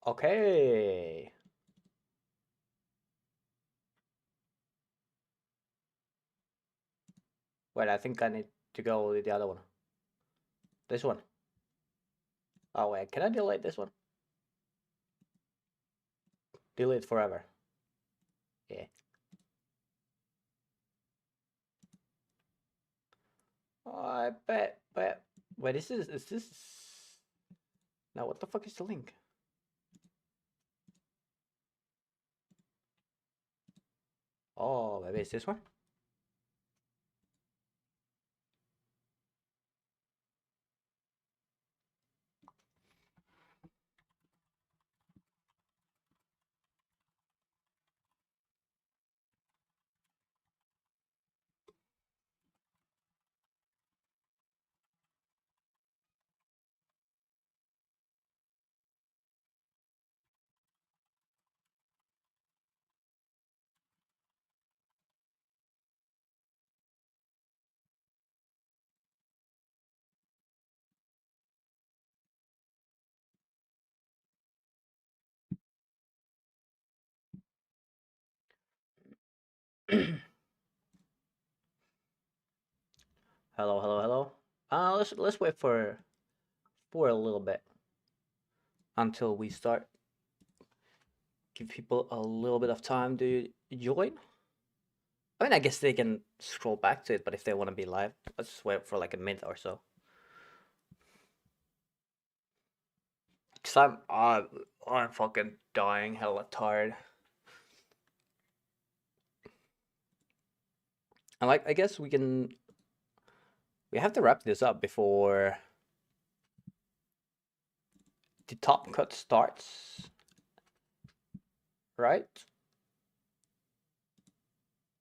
Okay. Wait, I think I need to go with the other one. This one. Oh wait, can I delete this one? Delete forever. Yeah. I bet. Wait, is this? Now what the fuck is the link? Oh, maybe it's this one. Hello. Let's wait for a little bit until we start. Give people a little bit of time to join. I mean, I guess they can scroll back to it, but if they want to be live, let's just wait for like a minute or so. Cause I'm fucking dying, hella tired. And like, I guess we have to wrap this up before the top cut starts, right?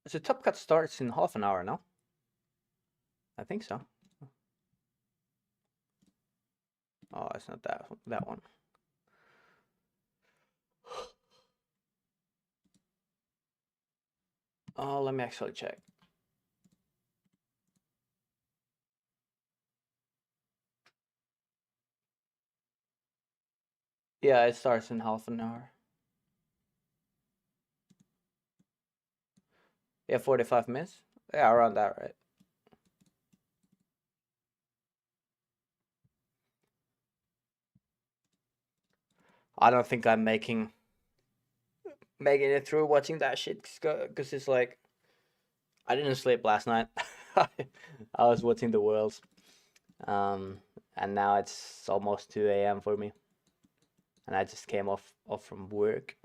So top cut starts in half an hour now. I think so. Oh, it's not that one. Oh, let me actually check. Yeah, it starts in half an hour. Yeah, 45 minutes. Yeah, around that, right? I don't think I'm making it through watching that shit because it's like I didn't sleep last night. I was watching the Worlds, um, and now it's almost 2 a.m. for me, and I just came off from work.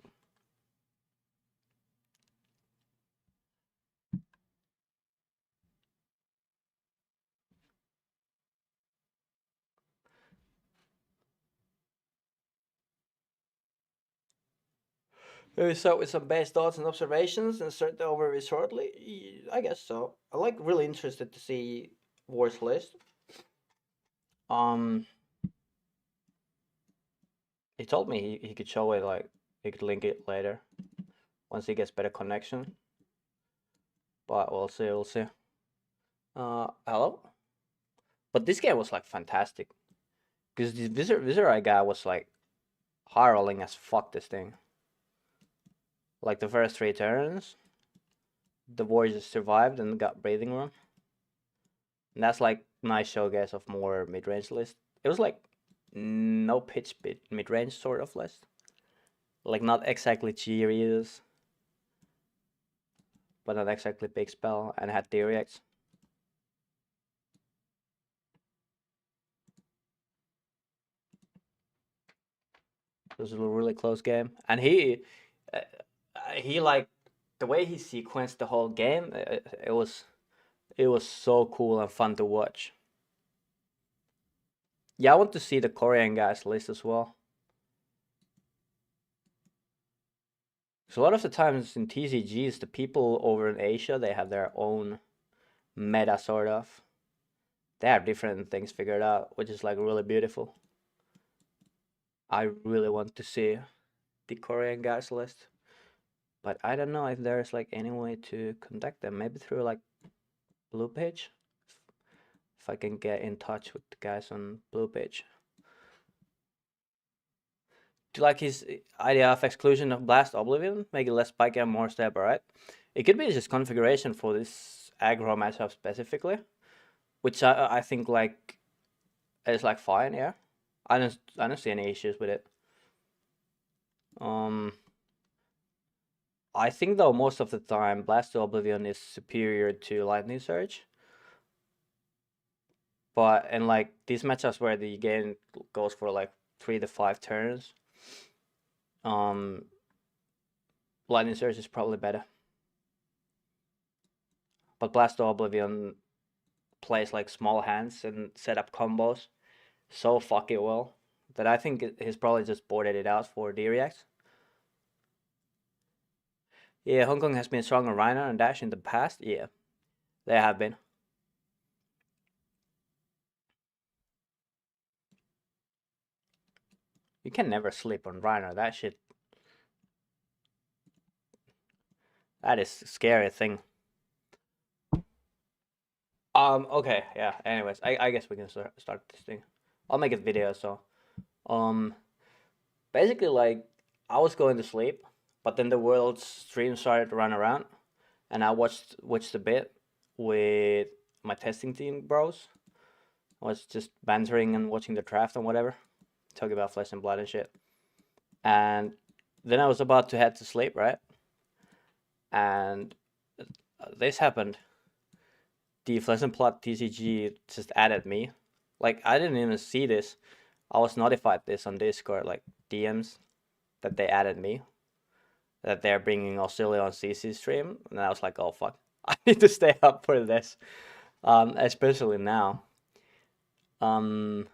We start with some base thoughts and observations and start the overview shortly. I guess so. I like really interested to see War's list. Um, he told me he could show it like he could link it later once he gets better connection. But we'll see. Hello. But this game was like fantastic because the visitor I got was like high rolling as fuck. This thing, like the first 3 turns, the warriors survived and got breathing room, and that's like nice showcase of more mid range list. It was like no pitch bit mid range sort of list, like not exactly Cheerios, but not exactly big spell, and had the reacts. It was a really close game, and uh, he like the way he sequenced the whole game. It was so cool and fun to watch. Yeah, I want to see the Korean guys list as well. So a lot of the times in TCGs, the people over in Asia they have their own meta sort of. They have different things figured out, which is like really beautiful. I really want to see the Korean guys list, but I don't know if there's like any way to contact them. Maybe through like Blue Page, if I can get in touch with the guys on Blue Page. you like his idea of exclusion of Blast Oblivion? Make it less spiky and more stable, right? It could be just configuration for this aggro matchup specifically, which I think like is like fine, yeah. I don't see any issues with it. I think though most of the time Blast to Oblivion is superior to Lightning Surge. But in like these matchups where the game goes for like 3 to 5 turns, Lightning Surge is probably better. But Blast to Oblivion plays like small hands and set up combos so fucking well that I think he's probably just boarded it out for D-Reacts. Yeah, Hong Kong has been strong on Reiner and Dash in the past. Yeah, they have been. You can never sleep on Reiner. That shit. That is a scary thing. Okay, yeah. Anyways, I guess we can start this thing. I'll make a video. So, um, basically, like, I was going to sleep, but then the world's stream started to run around, and I watched a bit with my testing team bros. I was just bantering and watching the draft and whatever, talking about Flesh and Blood and shit. And then I was about to head to sleep, right? And this happened. The Flesh and Blood TCG just added me. Like, I didn't even see this. I was notified this on Discord, like DMs, that they added me, that they're bringing Oscilio on CC stream, and I was like, oh fuck, I need to stay up for this, especially now. But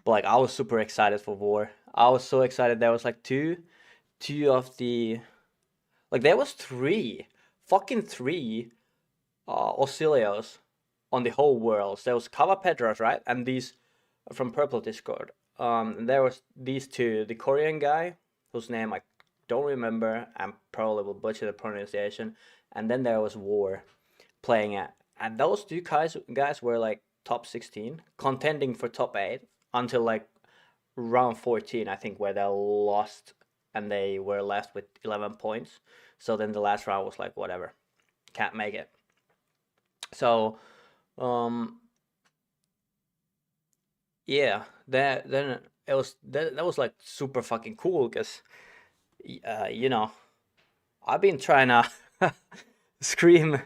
like, I was super excited for War. I was so excited. There was like two of the, like there was fucking three Oscilios on the whole world. There was Kava Petros, right, and these from Purple Discord. There was these two, the Korean guy whose name I don't remember, and probably will butcher the pronunciation, and then there was War playing it, and those two guys were like top 16, contending for top 8 until like round 14, I think, where they lost and they were left with 11 points. So then the last round was like, whatever, can't make it. So, yeah, then it was that was like super fucking cool because, you know, I've been trying to scream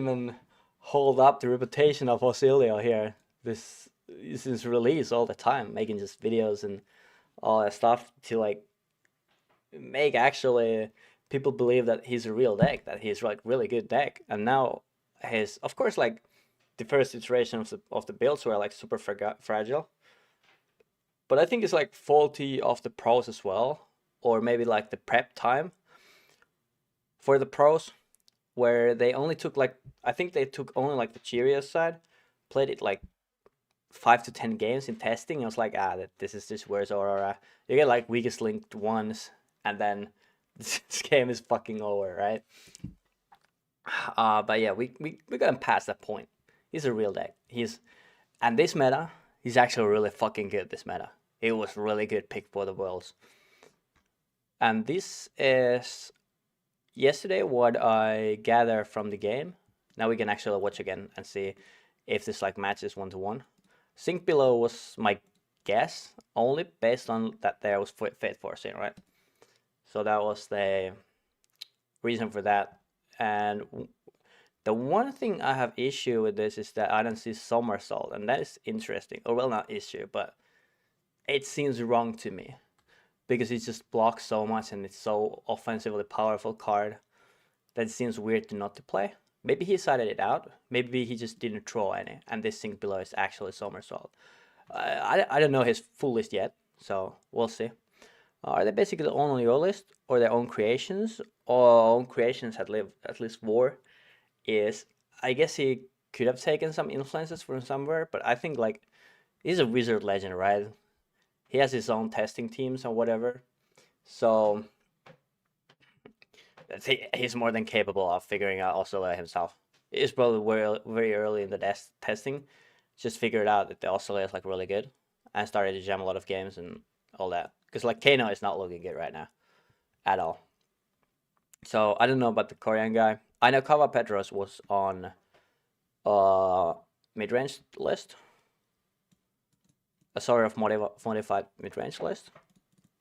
and hold up the reputation of Oscilio here this since release all the time, making just videos and all that stuff to like make actually people believe that he's a real deck, that he's like really good deck. And now his, of course, like the first iteration of the builds were like super fragile, but I think it's like faulty of the pros as well, or maybe like the prep time for the pros, where they only took like, I think they took only like the Cheerios side, played it like 5 to 10 games in testing. I was like, this is just where's Aurora. You get like weakest linked ones, and then this game is fucking over, right? But yeah, we got him past that point. He's a real deck. And this meta, he's actually really fucking good. This meta, it was really good pick for the worlds. And this is yesterday what I gather from the game. Now we can actually watch again and see if this like matches 1-to-1. Sync below was my guess, only based on that there was Fate Forcing, right? So that was the reason for that. And the one thing I have issue with this is that I don't see Somersault, and that is interesting. Or well, not issue, but it seems wrong to me because it just blocks so much and it's so offensively powerful card that it seems weird to not to play. Maybe he sided it out. Maybe he just didn't draw any, and this Sync below is actually Somersault. I don't know his full list yet, so we'll see. Are they basically on your list, or their own creations, or own creations at least War is? I guess he could have taken some influences from somewhere, but I think like he's a wizard legend, right? He has his own testing teams or whatever, so he's more than capable of figuring out Oscilio himself. It's probably very early in the testing, just figured out that the Oscilio is like really good, and started to jam a lot of games and all that. Because like Kano is not looking good right now at all. So I don't know about the Korean guy. I know Kava Petros was on mid-range list. Sorry, of modified mid-range list.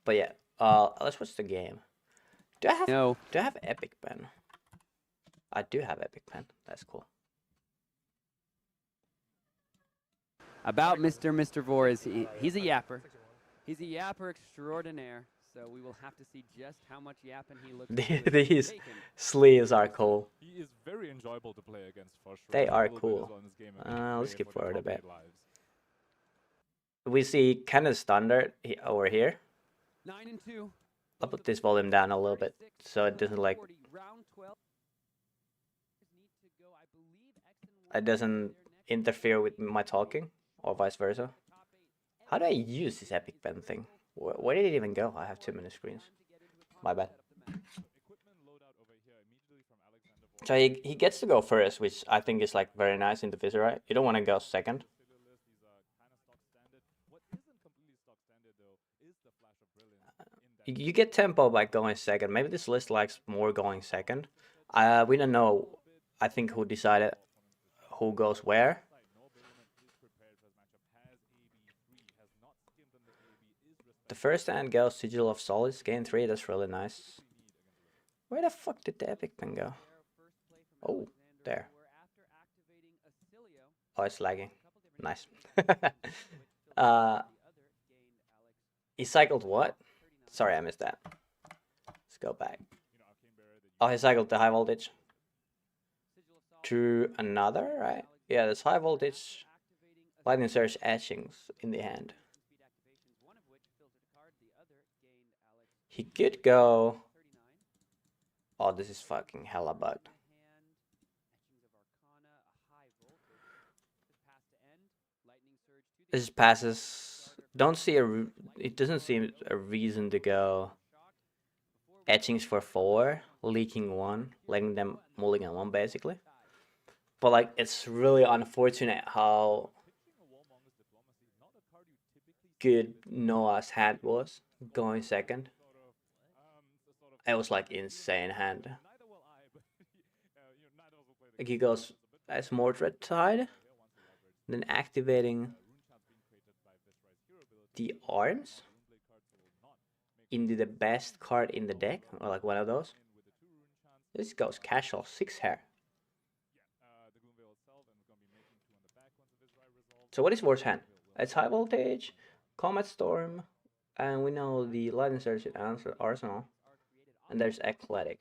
But yeah, let's watch the game. Do I have Epic Pen? I do have Epic Pen. That's cool. About Mr. Vor is he's a yapper. He's a yapper extraordinaire. So we will have to see just how much yapping he looks like. These sleeves are cool. He is very enjoyable to play against for sure. They are cool. Let's skip forward a bit. We see kind of standard over here. 9-2. I'll put this volume down a little bit so it doesn't like it doesn't interfere with my talking or vice versa. How do I use this Epic Pen thing? Where did it even go? I have too many screens. My bad. So he gets to go first, which I think is like very nice in the Viserai. You don't want to go second. You get tempo by going second. Maybe this list likes more going second. We don't know, I think, who decided who goes where. The first hand goes Sigil of Solids, gain 3, that's really nice. Where the fuck did the Epic Pen go? Oh, there. Oh, it's lagging. Nice. He cycled what? Sorry, I missed that. Let's go back. Oh, he cycled the high voltage to another, right? Yeah, there's high voltage, lightning surge etchings in the hand. He could go. Oh, this is fucking hella bugged. This passes. Don't see it doesn't seem a reason to go etchings for 4, leaking 1, letting them mulligan 1 basically. But like it's really unfortunate how good Noah's hand was going second. It was like insane hand. Like he goes as Mordred Tide, then activating the arms into the best card in the deck, or like one of those. This goes casual 6 hair. So what is worse hand? It's high voltage, Comet Storm, and we know the Lightning Surge in Arsenal. And there's Athletic.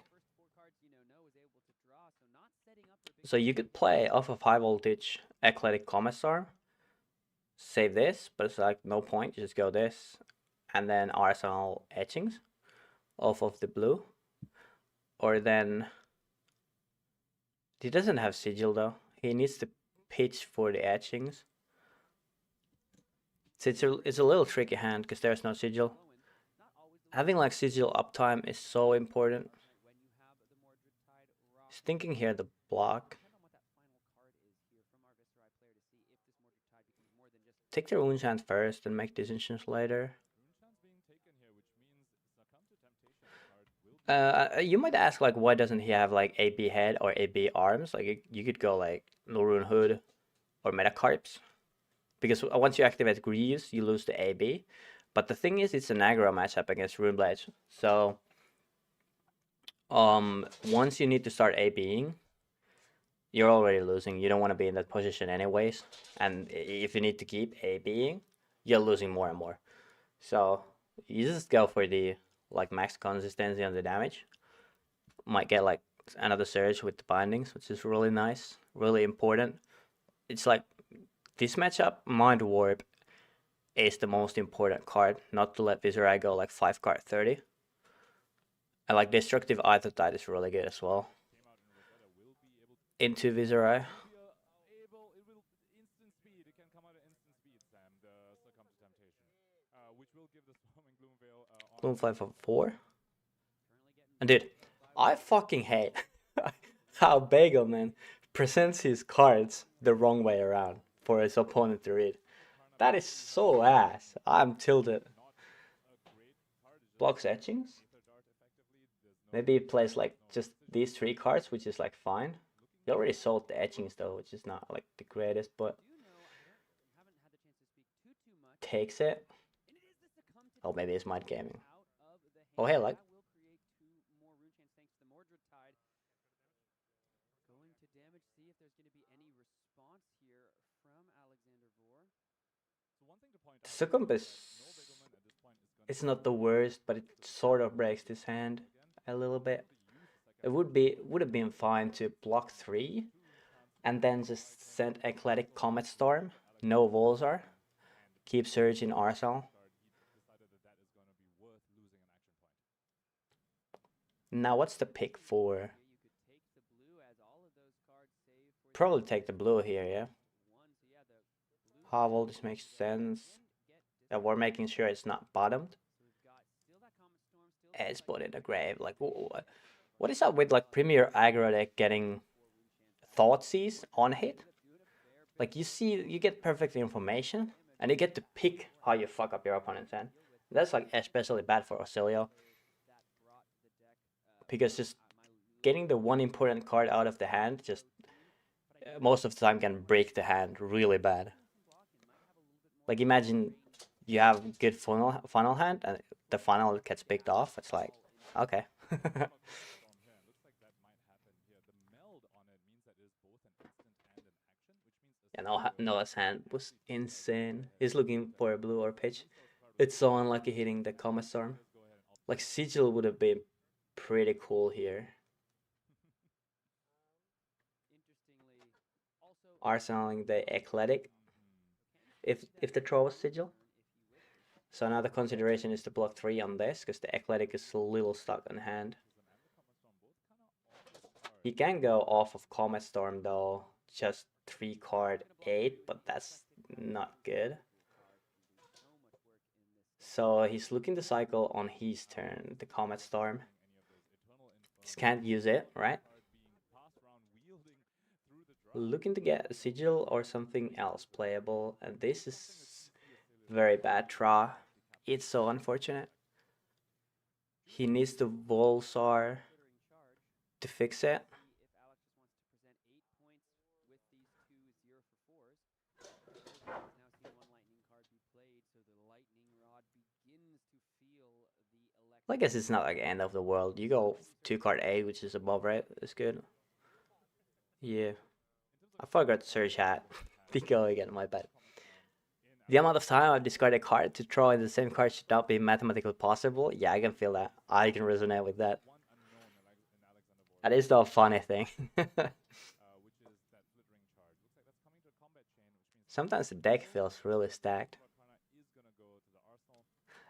So you could play off of high voltage Athletic Comet Storm. Save this, but it's like no point, you just go this. And then Arsenal etchings off of the blue. Or then he doesn't have Sigil though. He needs to pitch for the etchings. So it's a little tricky hand because there's no Sigil. Having like Sigil uptime is so important. He's thinking here the block. Take the Rune Chant first and make decisions later. You might ask like why doesn't he have like AB head or AB arms? Like you could go like Norun Hood or Metacarps. Because once you activate Greaves, you lose the AB. But the thing is, it's an aggro matchup against Runeblade. So, once you need to start ABing, you're already losing. You don't want to be in that position anyways. And if you need to keep ABing, you're losing more and more. So, you just go for the like max consistency on the damage. Might get like another surge with the bindings, which is really nice, really important. It's like this matchup, Mind Warp is the most important card, not to let Viserai go like 5 card 30. And like Destructive Aethertide is really good as well. Into Viserai. Gloomflame for 4. And dude, I fucking hate how Bagel Man presents his cards the wrong way around for his opponent to read. That is so ass. I'm tilted. blocks etchings. Maybe he plays like just these 3 cards, which is like fine. He already sold the etchings though, which is not like the greatest, but takes it. Oh, maybe it's mind gaming. Oh, hey, like. The succumb is, it's not the worst, but it sort of breaks this hand a little bit. It would have been fine to block 3 and then just send Eclectic Comet Storm, no Volzar, keep Surge in Arsenal. Now what's the pick for? Probably take the blue here, yeah. Hovel, this makes sense. We're making sure it's not bottomed. It's put in the grave. Like, what is up with like Premier aggro deck getting Thoughtseize on hit? Like you get perfect information, and you get to pick how you fuck up your opponent's hand. That's like especially bad for Oscilio, because just getting the one important card out of the hand just most of the time can break the hand really bad. Like imagine you have good funnel hand and the funnel gets picked off. It's like, okay. Yeah, Noah's hand was insane. He's looking for a blue or pitch. It's so unlucky hitting the Comet Storm. Like Sigil would have been pretty cool here. Arsenaling the Eclectic if the draw was Sigil. So now the consideration is to block 3 on this, because the Eclectic is a little stuck on hand. He can go off of Comet Storm though, just 3 card 8, but that's not good. So he's looking to cycle on his turn, the Comet Storm. He can't use it, right? Looking to get a Sigil or something else playable, and this is very bad draw. It's so unfortunate. He needs the Volzar to fix it. Well, I guess it's not like end of the world. You go 2 card 8, which is above, right? It's good. Yeah. I forgot Surge Hat. Be go again, my bad. The amount of time I've discarded a card to throw in the same card should not be mathematically possible. Yeah, I can feel that. I can resonate with that. That is the funny thing. Sometimes the deck feels really stacked.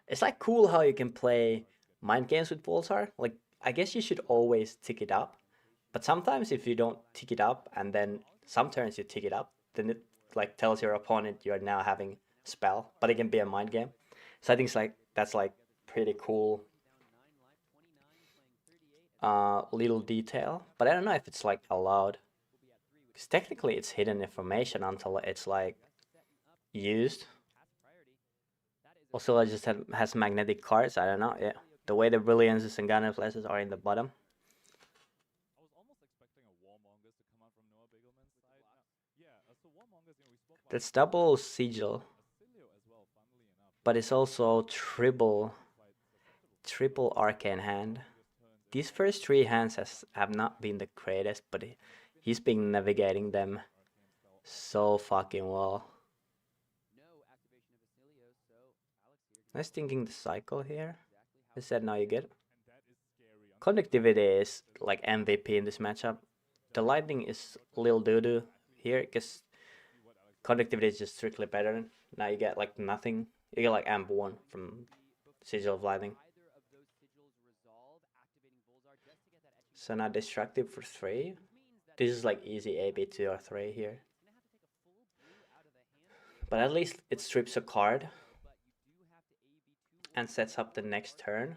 It's like cool how you can play mind games with Volzar. Like, I guess you should always tick it up. But sometimes if you don't tick it up and then some turns you tick it up, then it like tells your opponent you're now having spell, but it can be a mind game. So I think it's like that's like pretty cool little detail, but I don't know if it's like allowed, because technically it's hidden information until it's like used. Also, I just has magnetic cards. I don't know. Yeah, the way the brilliances and gun flashes are in the bottom. That's double Sigil, but it's also triple Arcane hand. These first 3 hands have not been the greatest, but he's been navigating them so fucking well. Nice thinking the cycle here. I said now you get it. Conductivity is like MVP in this matchup. The lightning is little doo-doo here, because conductivity is just strictly better. Now you get like nothing. You get like amp 1 from Sigil of Lightning. So now destructive for 3. This is like easy AB 2 or 3 here. But at least it strips a card and sets up the next turn.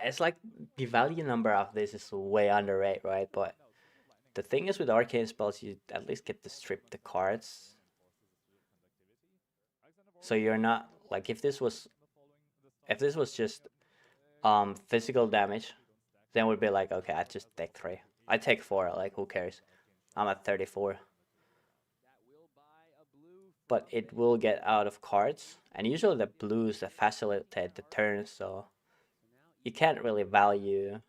It's like the value number of this is way underrated, right? But the thing is with arcane spells, you at least get to strip the cards. So you're not like if this was just physical damage, then would be like, okay, I just take 3. I take 4, like who cares? I'm at 34. But it will get out of cards, and usually the blues that facilitate the turns, so you can't really value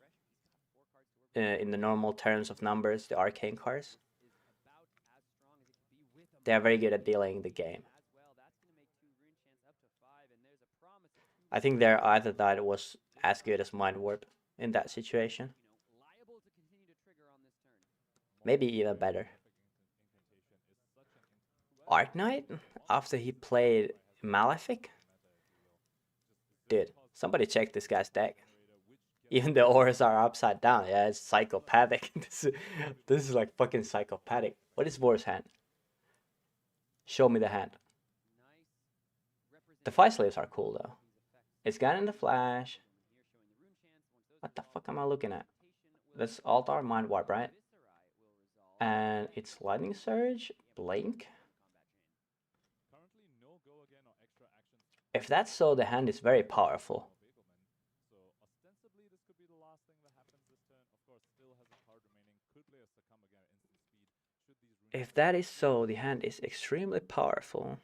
in the normal terms of numbers the arcane cards. They are very good at dealing the game. I think their either that was as good as Mind Warp in that situation. Maybe even better. Arc Knight, after he played Malefic? Dude, somebody check this guy's deck. Even the auras are upside down. Yeah, it's psychopathic. This is like fucking psychopathic. What is Vor's hand? Show me the hand. The 5 slaves are cool though. It's Gun in the Flash. What the fuck am I looking at? That's Altar Mind Warp, right? And it's Lightning Surge, Blink. If that's so, the hand is very powerful. If that is so, the hand is extremely powerful.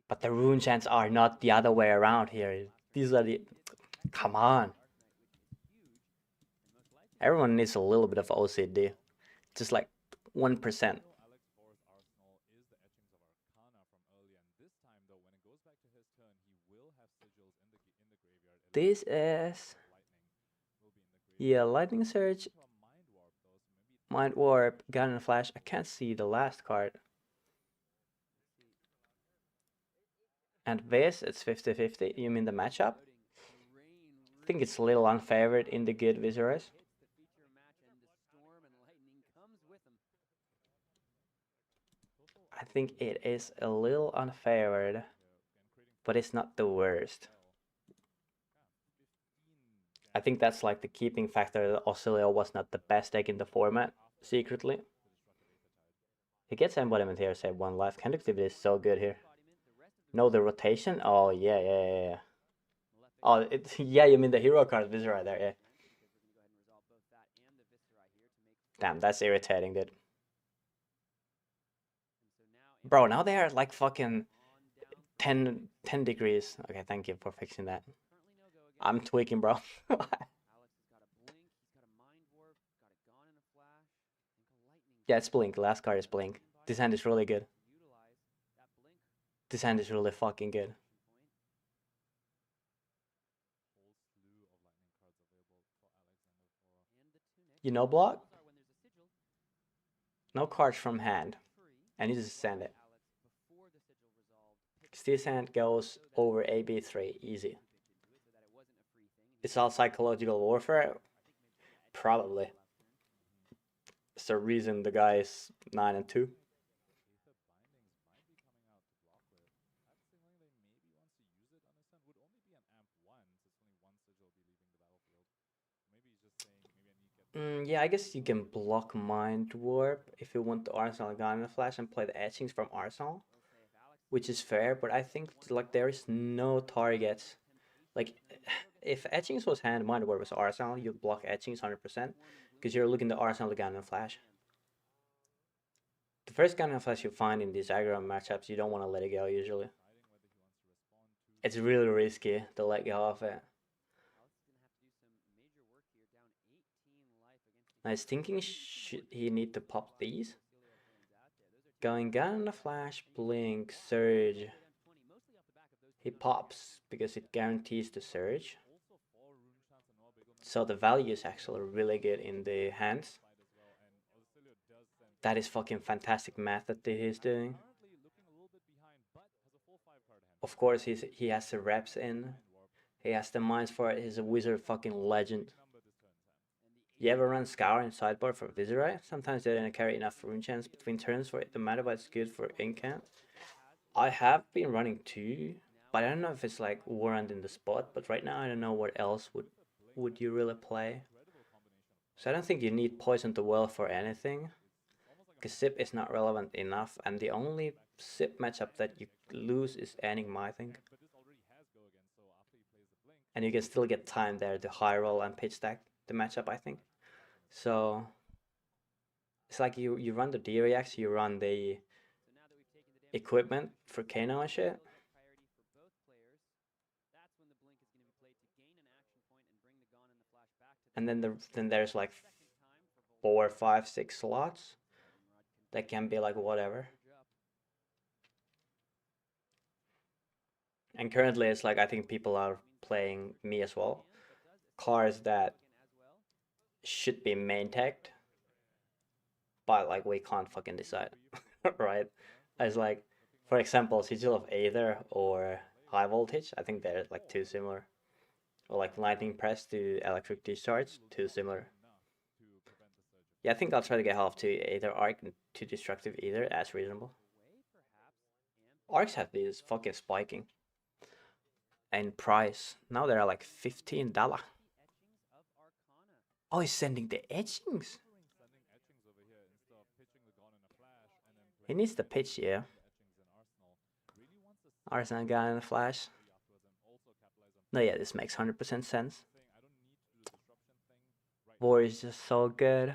But the rune chants are not the other way around here. These are the... Come on. Everyone needs a little bit of OCD. Just like 1%. This is... Yeah, Lightning Surge, Mind Warp, Gun and Flash. I can't see the last card. And this, it's 50-50. You mean the matchup? I think it's a little unfavored in the good Viserys. I think it is a little unfavored, but it's not the worst. I think that's like the keeping factor that Oscilio was not the best deck in the format, secretly. He gets embodiment here, save 1 life. Conductivity is so good here. No, the rotation? Oh, yeah. Oh, yeah, you mean the hero card Viserai there, yeah. Damn, that's irritating, dude. Bro, now they are like fucking 10 degrees. Okay, thank you for fixing that. I'm tweaking, bro. Yeah, it's Blink. The last card is Blink. This hand is really good. This hand is really fucking good. You know block? No cards from hand. And you just send it. This hand goes over AB3, easy. It's all psychological warfare? Probably. It's the reason the guy is 9-2. Yeah, I guess you can block Mind Warp if you want the Arsenal Gun and Flash and play the etchings from Arsenal, which is fair, but I think like there is no targets. Like, if etchings was hand, Mind Warp was Arsenal, you block etchings 100% because you're looking the Arsenal Gun and Flash. The first Gun and Flash you find in these aggro matchups, you don't want to let it go usually. It's really risky to let go of it. Nice thinking, should he need to pop these? Going Gun and Flash, Blink, Surge. He pops because it guarantees the Surge. So the value is actually really good in the hands. That is fucking fantastic math that he's doing. Of course, he has the reps in. He has the minds for it. He's a wizard fucking legend. You ever run Scour in sideboard for Viserai? Sometimes they don't carry enough rune chance between turns for it to matter, but it's good for incant. I have been running 2, but I don't know if it's like warrant in the spot. But right now I don't know what else would you really play. So I don't think you need Poison to well for anything, because Zip is not relevant enough, and the only Zip matchup that you lose is Enigma, I think. And you can still get time there to high roll and pitch stack the matchup, I think. So it's like you run the D-Reacts, you run the equipment for Kano and shit. And then there's like 4, 5, 6 slots that can be like whatever. And currently it's like I think people are playing me as well. Cars that should be main teched, but like we can't fucking decide, right? As like, for example, Sigil of Aether or High Voltage, I think they're like too similar. Or like Lightning Press to Electric Discharge, too similar. Yeah, I think I'll try to get half to Aether Arc and to Destructive Aether as reasonable. Arcs have these fucking spiking. And price, now they're like $15. Oh, he's sending the etchings. He needs the pitch, yeah. Arsenal guy in the flash. No, yeah, this makes 100% sense. War is just so good.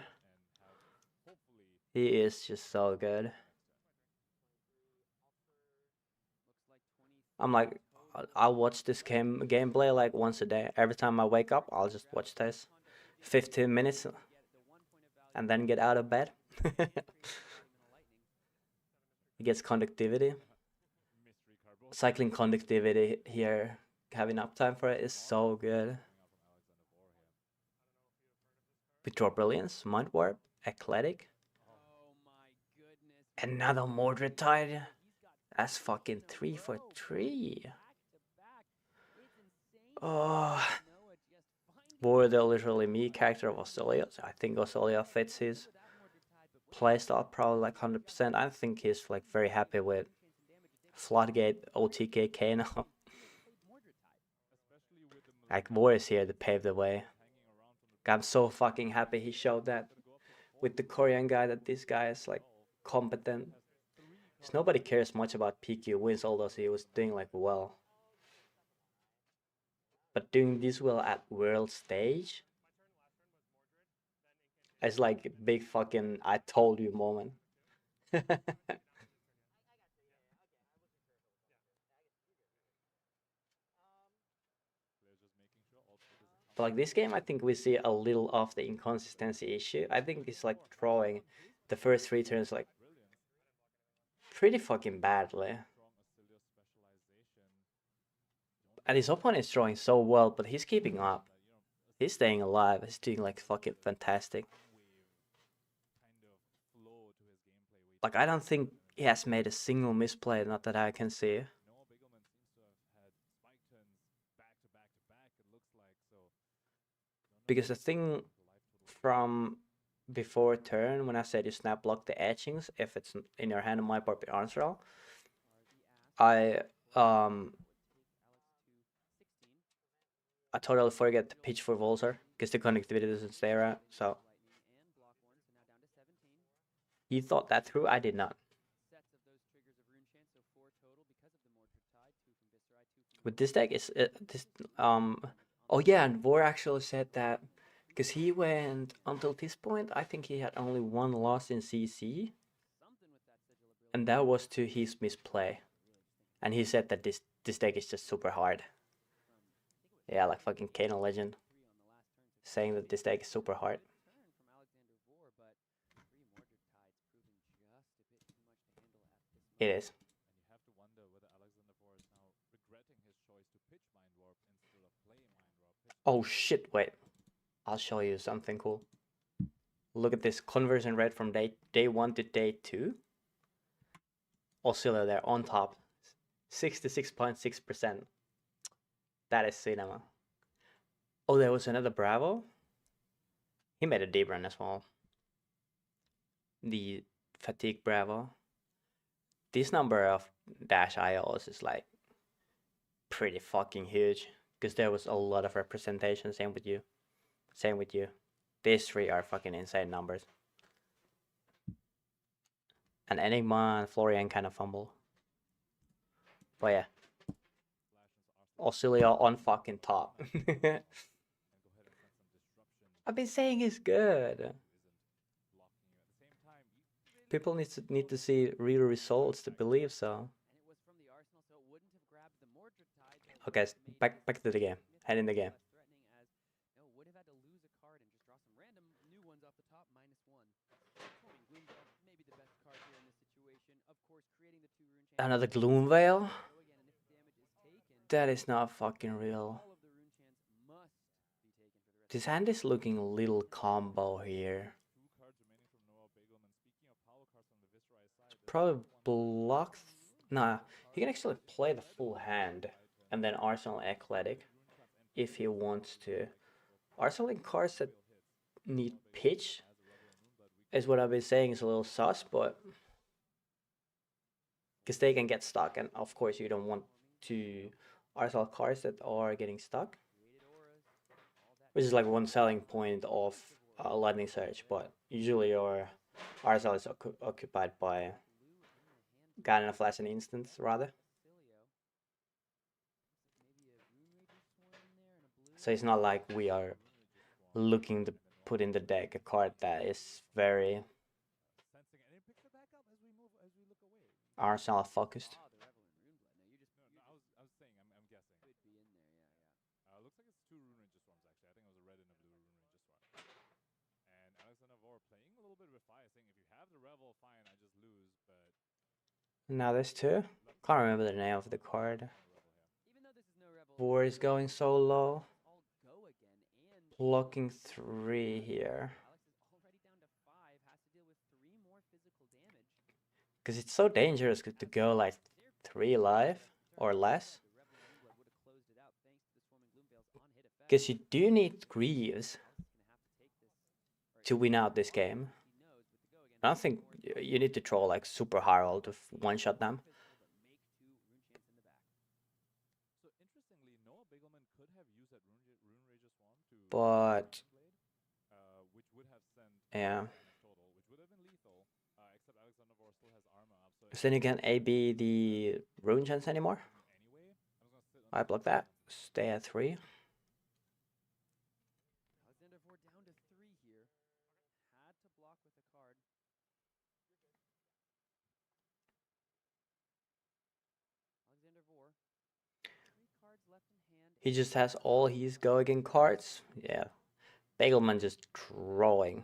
He is just so good. I'm like, I'll watch this gameplay like once a day. Every time I wake up, I'll just watch this. 15 minutes and then get out of bed. He gets conductivity. Cycling conductivity here, having uptime for it is so good. Withdraw Brilliance, Mind Warp, Eclectic. Another Mordred Tide. That's fucking 3 for 3. Oh, War the literally me character of Oscilio. So I think Oscilio fits his playstyle probably like 100%. I think he's like very happy with Floodgate OTK Kano. Like War is here to pave the way. I'm so fucking happy he showed that with the Korean guy, that this guy is like competent. Because nobody cares much about PQ wins, although he was doing like well. But doing this well at world stage is like a big fucking I told you moment. But like this game, I think we see a little of the inconsistency issue. I think it's like throwing the first 3 turns like pretty fucking badly. And his opponent is throwing so well, but he's keeping up. He's staying alive. He's doing like fucking fantastic. Like I don't think he has made a single misplay, not that I can see. Because the thing from before turn, when I said you snap block the etchings, if it's in your hand, it might be answer. I totally forget to pitch for Volzer because the connectivity doesn't stay around. So you thought that through? I did not. With this deck, is this oh yeah, and Vor actually said that because he went until this point. I think he had only 1 loss in CC, and that was to his misplay. And he said that this deck is just super hard. Yeah, like fucking Kano Legend saying that this deck is super hard. It is. Oh shit, wait. I'll show you something cool. Look at this conversion rate from day 1 to day 2. Oscilio there on top. 66.6%. That is cinema. Oh, there was another Bravo. He made a deep run as well. The Fatigue Bravo. This number of dash IOs is like pretty fucking huge because there was a lot of representation. Same with you. these three are fucking insane numbers. And Enigma and Florian kind of fumble. But yeah. Oscilio on fucking top. I've been saying he's good. People need to see real results to believe so. Okay, back to the game. Head in the game. Another Gloom Veil? That is not fucking real. This hand is looking a little combo here. Probably block. Nah, he can actually play the full hand and then Arsenal Eclectic if he wants to. Arsenal in cards that need pitch is what I've been saying is a little sus, but because they can get stuck, and of course you don't want to Arsenal cards that are getting stuck, which is like one selling point of Lightning Surge, but usually your Arsenal is occupied by Garden of Flash and Instance rather. So it's not like we are looking to put in the deck a card that is very Arsenal focused. Now there's two. Can't remember the name of the card. War is going so low. Blocking 3 here. Because it's so dangerous to go like 3 life or less. Because you do need Greaves to win out this game. I don't think you need to throw like Super Harald to one-shot them. But yeah. So then you can AB the Rune Chance anymore. I block that. Stay at 3. He just has all his go again cards. Yeah. Bagelman just drawing.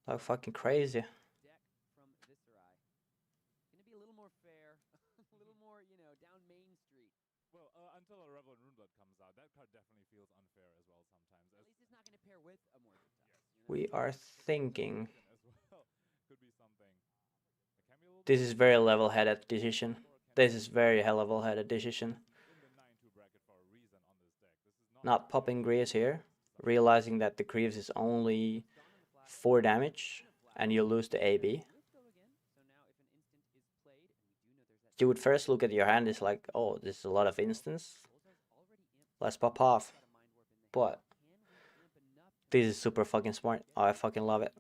Like fucking crazy. We are thinking. This is very level-headed decision. This is very level-headed decision. Not popping Greaves here, realizing that the Greaves is only 4 damage and you lose the AB. You would first look at your hand, is like, oh, this is a lot of instance. Let's pop off. But this is super fucking smart. I fucking love it.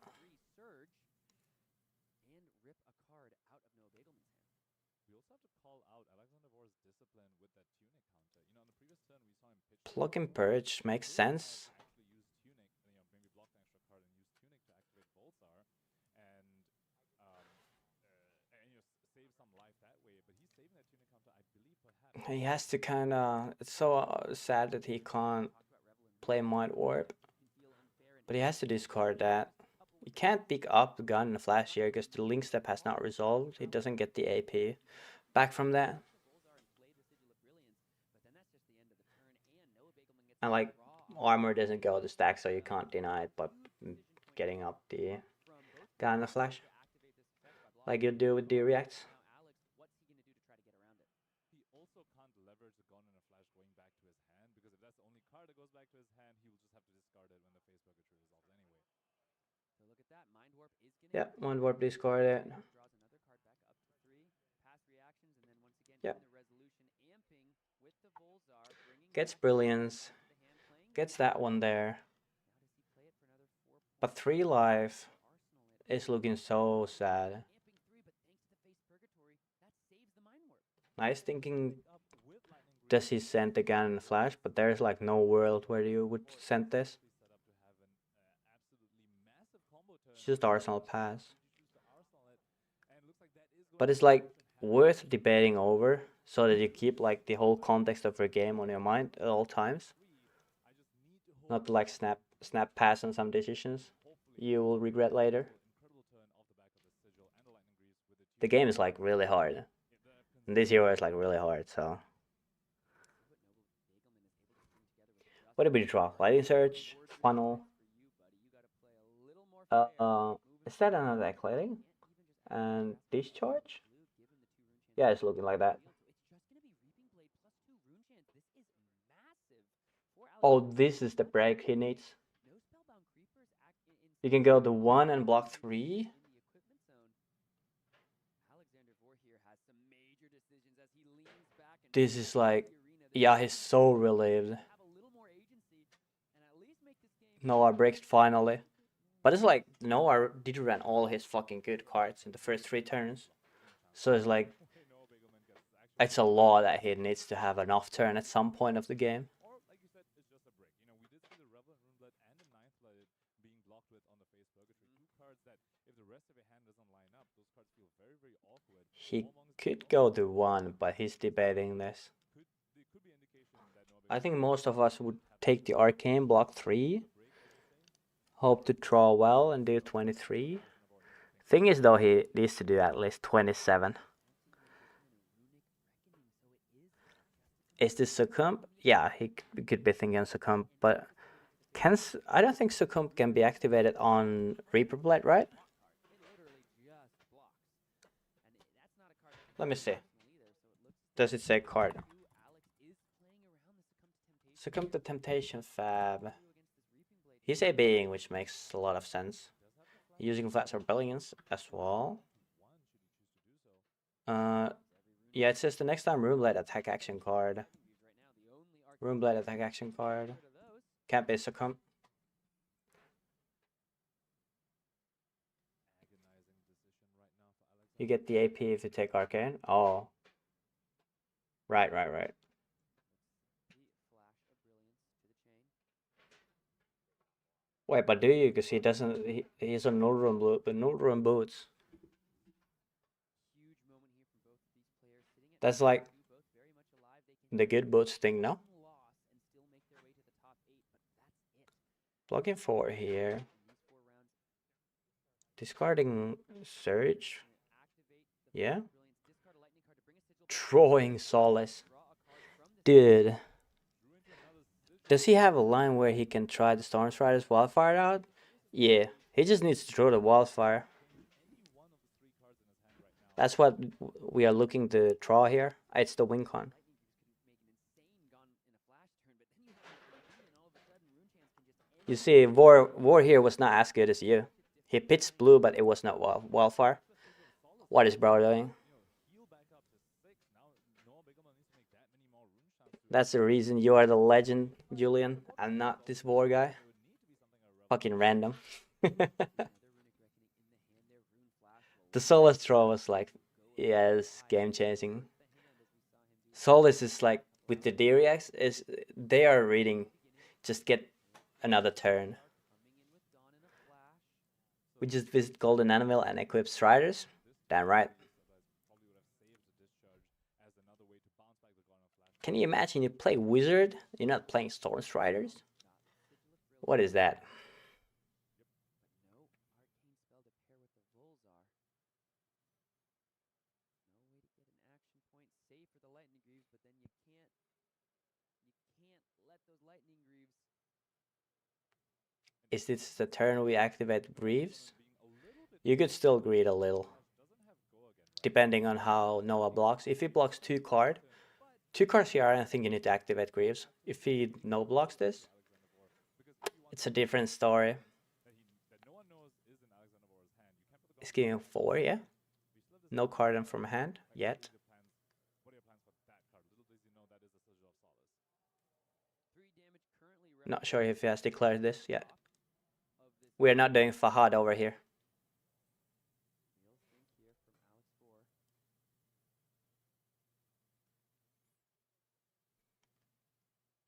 Plug and Purge makes sense. He has to kind of. It's so sad that he can't play Mind Warp. But he has to discard that. He can't pick up the gun in the flash here because the link step has not resolved. He doesn't get the AP back from that. And like armor doesn't go to stack, so you can't deny it by getting up the gun in the flash. Like you do with the reacts. Yeah, Mind Warp discarded. Yeah. Gets Brilliance. Gets that one there. But 3 life is looking so sad. Nice thinking. Does he send the Ganon Flash? But there's like no world where you would send this. It's just Arsenal pass. But it's like worth debating over so that you keep like the whole context of your game on your mind at all times. Not to like snap pass on some decisions you will regret later. The game is like really hard. And this hero is like really hard, so. What did we draw? Lightning Surge, Funnel. Is that another Eclating? And Discharge? Yeah, it's looking like that. Oh, this is the break he needs. You can go to 1 and block 3. This is like, yeah, he's so relieved. Noah breaks finally. But it's like, Noah did run all his fucking good cards in the first 3 turns. So it's like, it's a law that he needs to have an off turn at some point of the game. He could go to 1, but he's debating this. I think most of us would take the Arcane, block 3. Hope to draw well and do 23. Thing is though, he needs to do at least 27. Is this Succumb? Yeah, he could be thinking Succumb, but I don't think Succumb can be activated on Reaper Blade, right? Let me see. Does it say card? Succumb to Temptation Fab. He's a being, which makes a lot of sense. Using Flats or Brilliance as well. Yeah, it says the next time Runeblade attack action card. Runeblade attack action card. Can't be Succumb. You get the AP if you take Arcane. Oh. Right. Wait, but do you? Because he doesn't. He's on null rune boots. That's like the good boots thing, no? Blocking 4 here. Discarding Surge. Yeah. Drawing Solace. Dude. Does he have a line where he can try the Storm Strider's Wildfire out? Yeah. He just needs to draw the Wildfire. That's what we are looking to draw here. It's the Wincon. You see, War here was not as good as you. He pitched blue, but it was not Wildfire. What is bro doing? That's the reason you are the legend, Julian, and not this war guy. Fucking random. The Solace draw was like, yes, game changing. Solace is like, with the Diriax, they are reading, just get another turn. We just visit Golden Animal and equip Striders. Damn right. Can you imagine you play Wizard? You're not playing Storm Striders? What is that? Is this the turn we activate Greaves? You could still greed a little. Depending on how Noah blocks. If he blocks 2 cards here, I don't think you need to activate Greaves. If he no blocks this, it's a different story. He's giving 4, yeah? No card from hand yet. Not sure if he has declared this yet. We're not doing Fahad over here.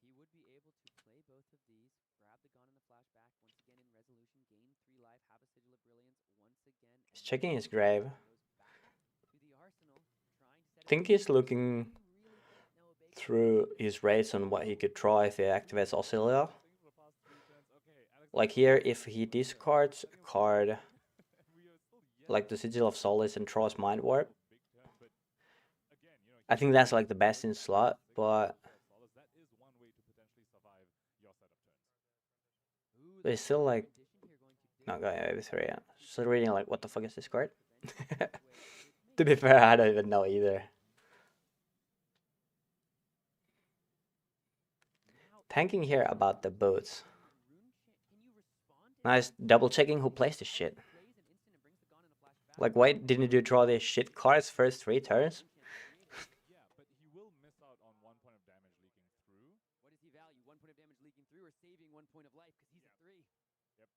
He would be able to play both of these, grab the gun and the flashback, once again in resolution, gain 3 life, have a sigil of brilliance, once again. He's checking his grave. To the arsenal, trying to set I think he's looking through his rates on what he could try if he activates Oscilio. Like here, if he discards a card like the Sigil of Solace and draws Mind Warp, I think that's like the best in slot, but it's still like not going over 3 yet. Still reading like, what the fuck is this card? To be fair, I don't even know either. Thinking here about the boots. Nice double checking who plays this shit. Like, why didn't you draw these shit cards first 3 turns? Yeah, but he will miss out on 1 point of damage leaking through. What does he value? 1 point of damage leaking through or saving 1 point of life because he's a 3? Yep.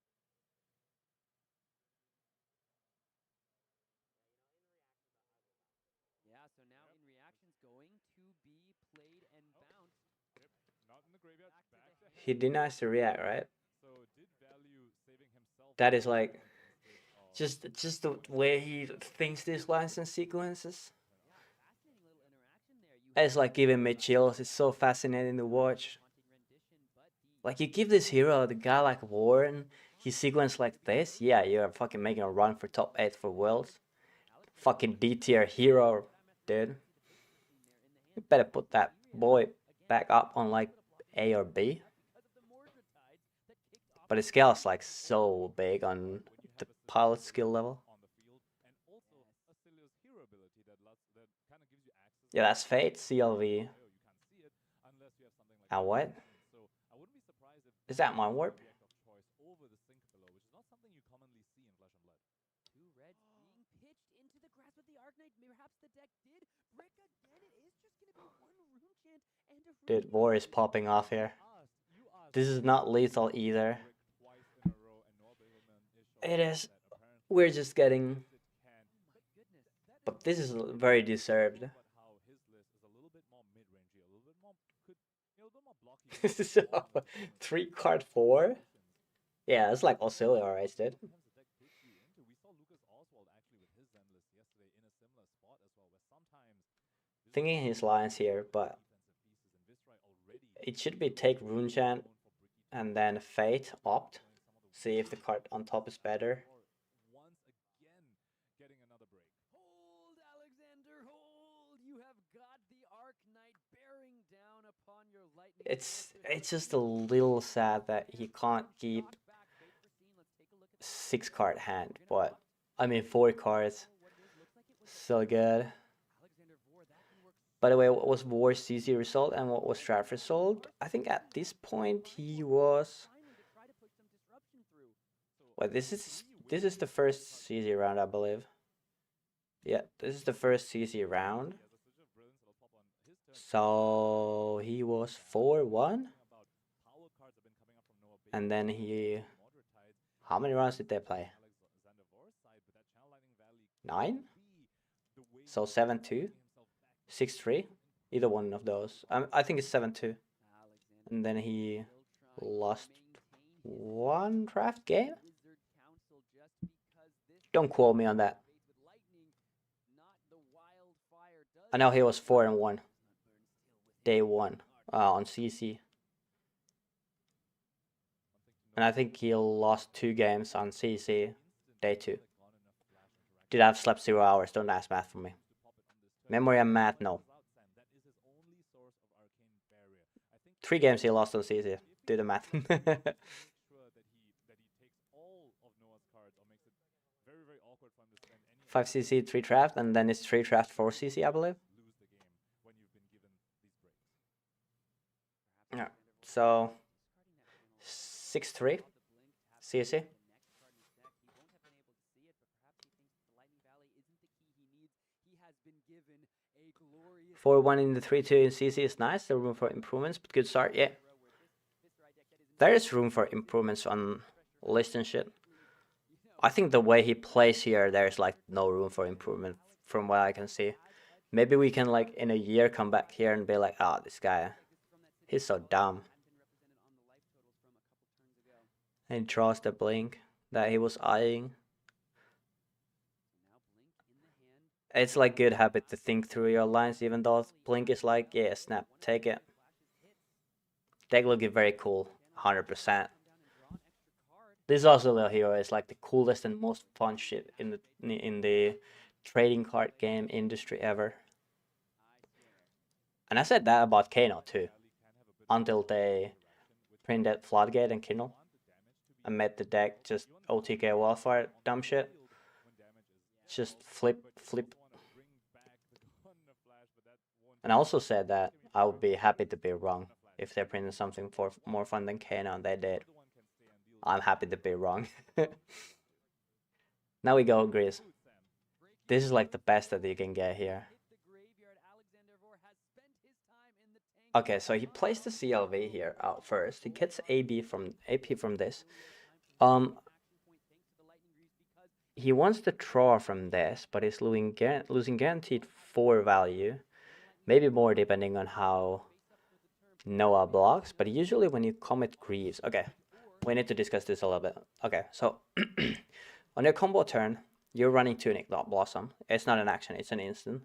Yeah, so now in reactions going to be played and bounced. Yep. Not in the graveyard. Back to He denies to react, right? So did value saving himself. That is like just the way he thinks these lines and sequences. It's like giving me chills. It's so fascinating to watch. Like, you give this hero the guy like Warren, he sequence like this, yeah, you're fucking making a run for top 8 for Worlds. Fucking D tier hero, dude. You better put that boy back up on like A or B. But his scale is like so big on the pilot skill level. Yeah, that's Fate, CLV. And what? Is that Mind Warp? Dude, war is popping off here. This is not lethal either. It is. We're just getting. But this is very deserved. So, 3 card 4? Yeah, it's like Oscilio, right, dude? Thinking his lines here, but it should be take Rune Chant and then Fate opt. See if the card on top is better. Hold, Alexander, hold! You have got the Arc Knight bearing down upon your lightning. It's just a little sad that he can't keep 6 card hand, but I mean 4 cards. So good. By the way, what was War's CC result and what was draft result? I think at this point he was. Well, this is the first CC round, I believe. Yeah, this is the first CC round. So he was 4-1. And then he. How many rounds did they play? 9? So 7-2? 6-3? Either one of those. I think it's 7-2. And then he lost 1 draft game? Don't quote me on that. I know he was 4-1. Day 1 on CC. And I think he lost 2 games on CC day 2. Did I have slept 0 hours? Don't ask math for me. Memory and math, no. 3 games he lost on CC. Do the math. 5 CC, 3 draft, and then it's 3 draft, 4 CC, I believe. Yeah, so 6-3 CC. 4-1 in the 3-2 in CC is nice. There's room for improvements, but good start, yeah. There is room for improvements on list and shit. I think the way he plays here, there's like no room for improvement from what I can see. Maybe we can like in a year come back here and be like, oh, this guy, he's so dumb. And he draws the blink that he was eyeing. It's like good habit to think through your lines, even though blink is like, yeah, snap, take it. Deck looking very cool, 100%. This Oscilio hero is like the coolest and most fun shit in the trading card game industry ever. And I said that about Kano too, until they printed Floodgate and Kindle and made the deck just OTK wildfire dumb shit. Just flip. And I also said that I would be happy to be wrong if they printed something for more fun than Kano, and they did. I'm happy to be wrong. Now we go, Grizz. This is like the best that you can get here. Okay, so he plays the CLV here out first. He gets AP from this. He wants to draw from this, but he's losing guaranteed 4 value. Maybe more depending on how Noah blocks, but usually when you commit Greaves, okay, we need to discuss this a little bit. Okay, so on your combo turn, you're running Tunic, not Blossom. It's not an action, it's an instant.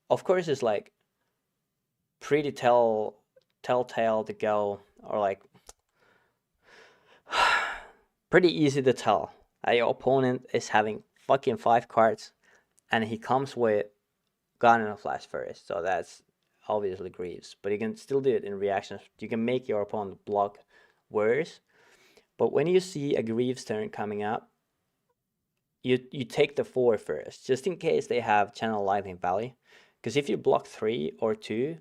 Of course, it's like pretty telltale to go, or like pretty easy to tell. Your opponent is having fucking 5 cards, and he comes with Gun and a Flash first, so that's obviously Greaves. But you can still do it in reactions. You can make your opponent block worse. But when you see a Greaves turn coming up, you take the 4 first, just in case they have Channel Lightning Valley. Because if you block 3 or 2,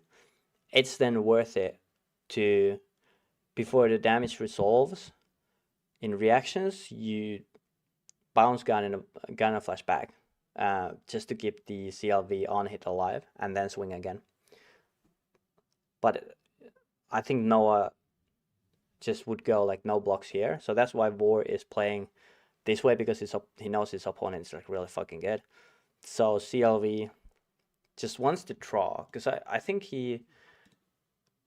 it's then worth it to, before the damage resolves, in reactions, you bounce Gun and a Flash back. Just to keep the CLV on hit alive and then swing again. But I think Noah just would go like no blocks here, so that's why War is playing this way, because he knows his opponent is like really fucking good. So CLV just wants to draw, because I think he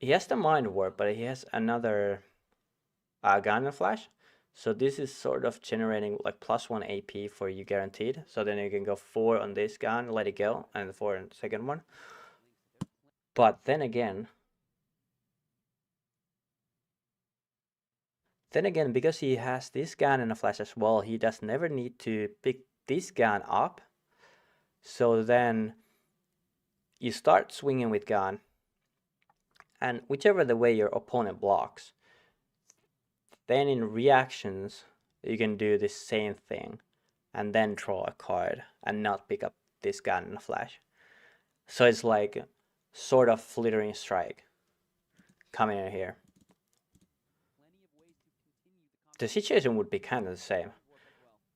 has the Mind Warp, but he has another Gun and Flash. So this is sort of generating like +1 AP for you guaranteed. So then you can go 4 on this gun, let it go, and 4 on the second one. But then again, because he has this gun and a flash as well, he does never need to pick this gun up. So then you start swinging with gun, and whichever the way your opponent blocks, then in reactions, you can do the same thing and then draw a card and not pick up this gun and a flash. So it's like sort of flittering strike coming in here. The situation would be kind of the same,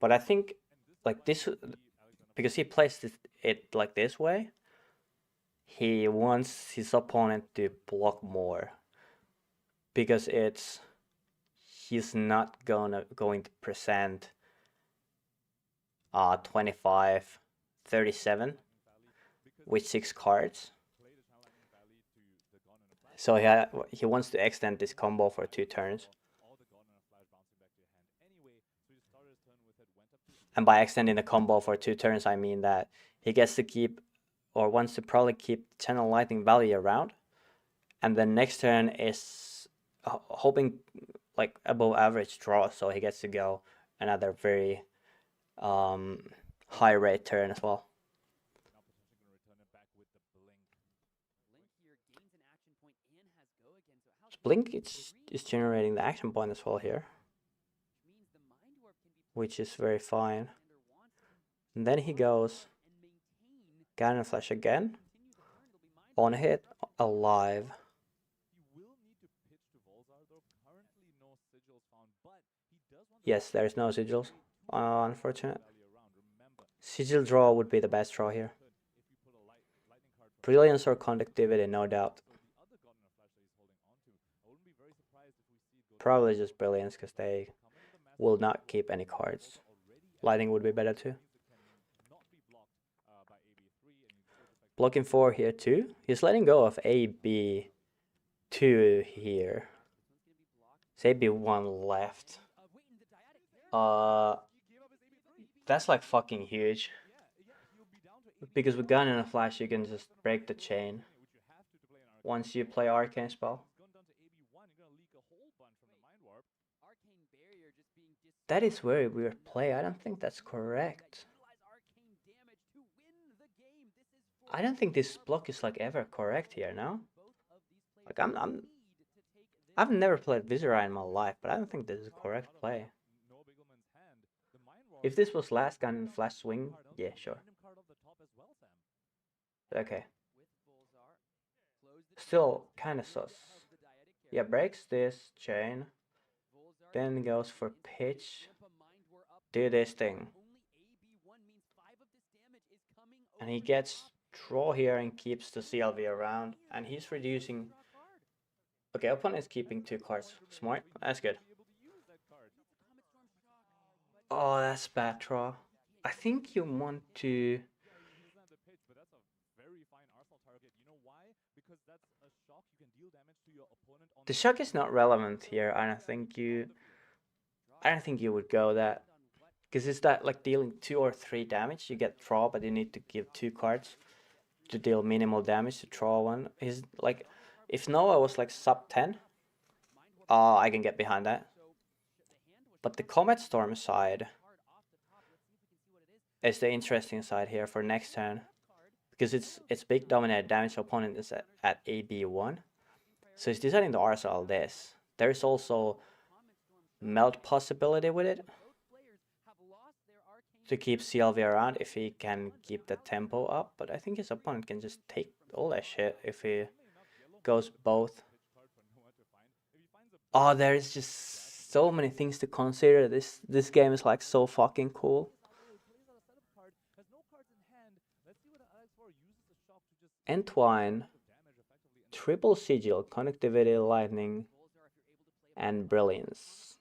but I think like this, because he plays it like this way, he wants his opponent to block more, because he's not going to present 25 37 with 6 cards. So he wants to extend this combo for 2 turns. And by extending the combo for 2 turns, I mean that he gets to keep, or wants to probably keep, Channel Lightning Valley around. And then next turn is hoping like above average draw, so he gets to go another very high rate turn as well. Blink is generating the action point as well here, which is very fine. And then he goes Gun and Flash again, on hit, alive. Yes, there's no sigils, unfortunate. Sigil draw would be the best draw here. Brilliance or Conductivity, no doubt. Probably just Brilliance, because they will not keep any cards. Lightning would be better too. Not be blocked by AB3, and you still defect. Blocking 4 here too. He's letting go of AB2 here. It's AB1 left. That's like fucking huge. Because with gun and a flash, you can just break the chain once you play arcane spell. That is very weird play. I don't think that's correct. I don't think this block is like ever correct here, no? Like I've never played Viscera in my life, but I don't think this is a correct play. If this was last gun and flash swing, yeah, sure. Okay. Still kind of sus. Yeah, breaks this chain. Then goes for pitch. Do this thing. And he gets draw here and keeps the CLV around. And he's reducing. Okay, opponent is keeping 2 cards. Smart. That's good. Oh, that's bad draw. I think you want to. The shock is not relevant here. I don't think you would go that, because it's that like dealing 2 or 3 damage. You get draw, but you need to give 2 cards to deal minimal damage to draw one. Is like, if Noah was like sub 10, I can get behind that. But the Comet Storm side is the interesting side here for next turn, because it's big dominated damage. Opponent is at AB1. So he's deciding to RSL this. There's also melt possibility with it to keep CLV around if he can keep the tempo up. But I think his opponent can just take all that shit if he goes both. Oh, there's just so many things to consider. This game is like so fucking cool. Entwine, triple sigil, connectivity, lightning, and brilliance.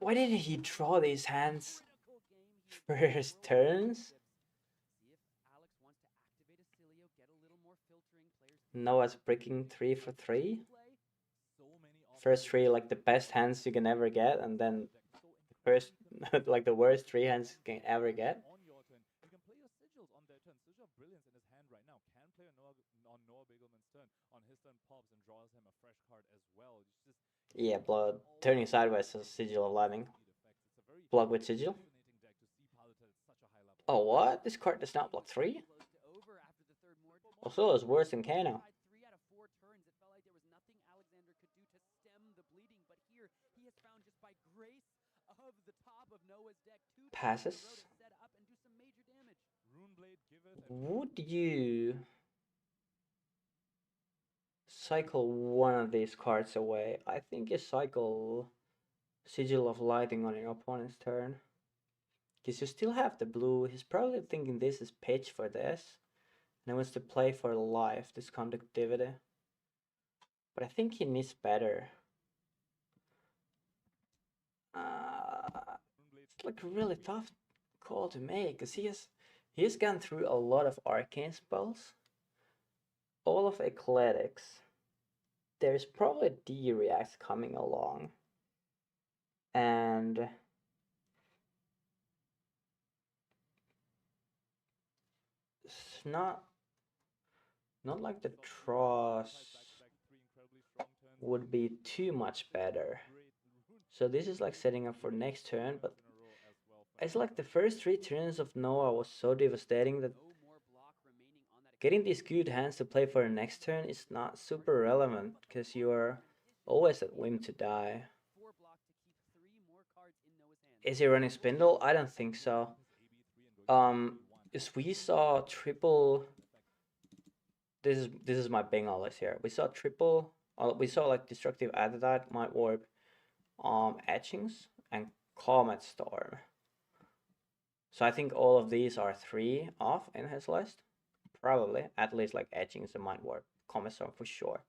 Why didn't he draw these hands first turns? Noah's breaking 3 for 3. First 3 like the best hands you can ever get, and then first like the worst 3 hands you can ever get. Yeah, blood turning sideways is Sigil of Lightning. Block with Sigil. Oh, what? This card does not block 3? Also, it's worse than Kano. Passes. Would you cycle one of these cards away? I think you cycle Sigil of Lightning on your opponent's turn, because you still have the blue. He's probably thinking this is pitch for this, and he wants to play for life, this conductivity. But I think he needs better. It's like a really tough call to make, because he's gone through a lot of arcane spells, all of Ecletics. There's probably D-Reacts coming along, and it's not like the draws would be too much better. So this is like setting up for next turn, but it's like the first 3 turns of Noah was so devastating that getting these good hands to play for the next turn is not super relevant, because you are always at whim to die. Is he running Spindle? I don't think so. Is we saw triple. This is my Bengal list here. We saw triple. We saw like Destructive Adadite, Might Warp, Etchings, and Comet Storm. So I think all of these are 3 off in his list. Probably, at least like Etchings and Might Warp, Comet Storm for sure.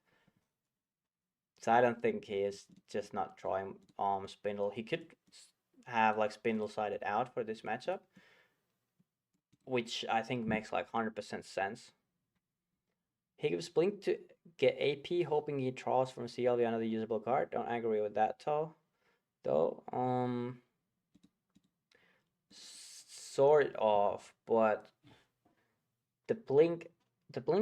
So I don't think he is just not drawing spindle. He could have like spindle sided out for this matchup, which I think makes like 100% sense. He gives blink to get AP, hoping he draws from CLV another usable card. Don't agree with that though. Sort of, but the blink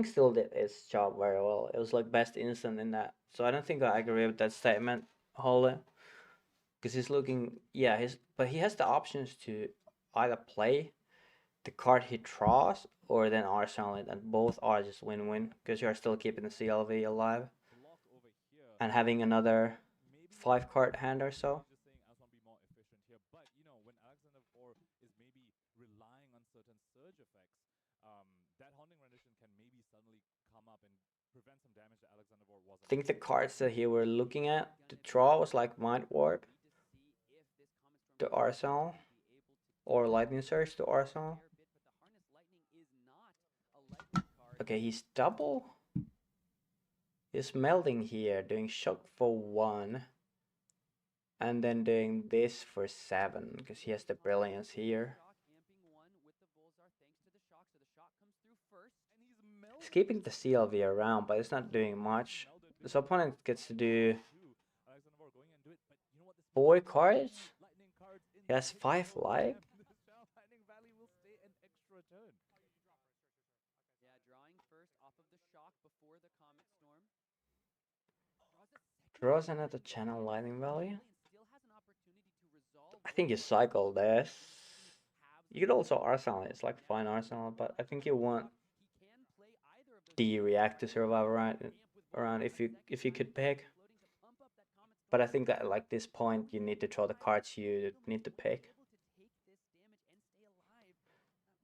still did its job very well. It was like best instant in that. So I don't think I agree with that statement wholly. Because he's looking, yeah, but he has the options to either play the card he draws or then Arsenal it, and both are just win-win because you are still keeping the CLV alive block over here. and having another Maybe 5-card hand or so. just saying Aswan be more efficient here, but you know when Alexander Vor is maybe relying on certain surge effects, that haunting rendition can maybe suddenly come up and prevent some damage that Alexander Vor wasn't. I think the cards that he were looking at to draw was like Mind Warp to Arsenal or Lightning Surge to Arsenal. Okay, he's double. He's melting here, doing shock for 1. And then doing this for 7, because he has the brilliance here. He's keeping the CLV around, but it's not doing much. This opponent gets to do 4 cards. He has 5 life. Draws another channel lightning valley. I think you cycle this. You could also Arsenal. It's like fine Arsenal, but I think you want the react to survive around if you could pick. But I think at like this point you need to draw the cards you need to pick.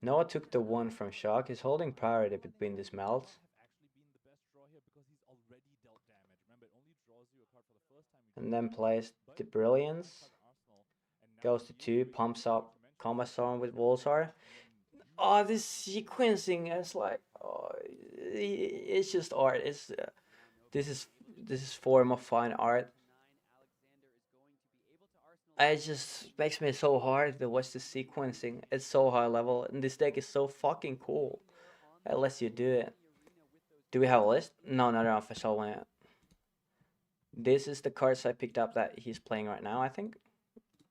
Noah took the 1 from shock. He's holding priority between these melts. And then plays the brilliance. Goes to 2, pumps up Combat Storm with Volsar. Oh, this sequencing is like, oh, it's just art. It's this is form of fine art. It just makes me so hard to watch the sequencing. It's so high level, and this deck is so fucking cool. It lets you do it. Do we have a list? No, not an official one yet. This is the cards I picked up that he's playing right now, I think.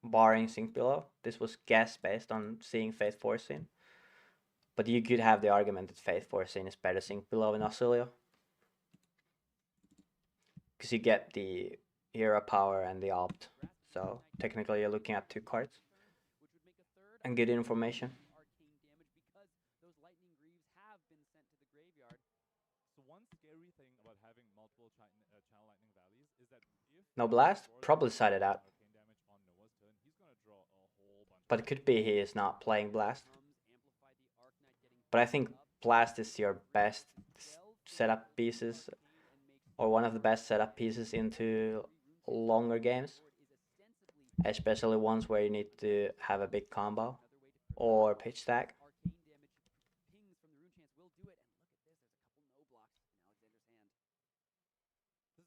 Barring Sync Below. This was guess based on seeing Faith Forcing. But you could have the argument that Faith Forcing is better Sync Below in Oscilio. Because you get the hero power and the opt. So technically you're looking at 2 cards. And good information. No blast? Probably sided out. But it could be he is not playing blast. But I think blast is your best setup pieces, or one of the best setup pieces into longer games. Especially ones where you need to have a big combo or pitch stack.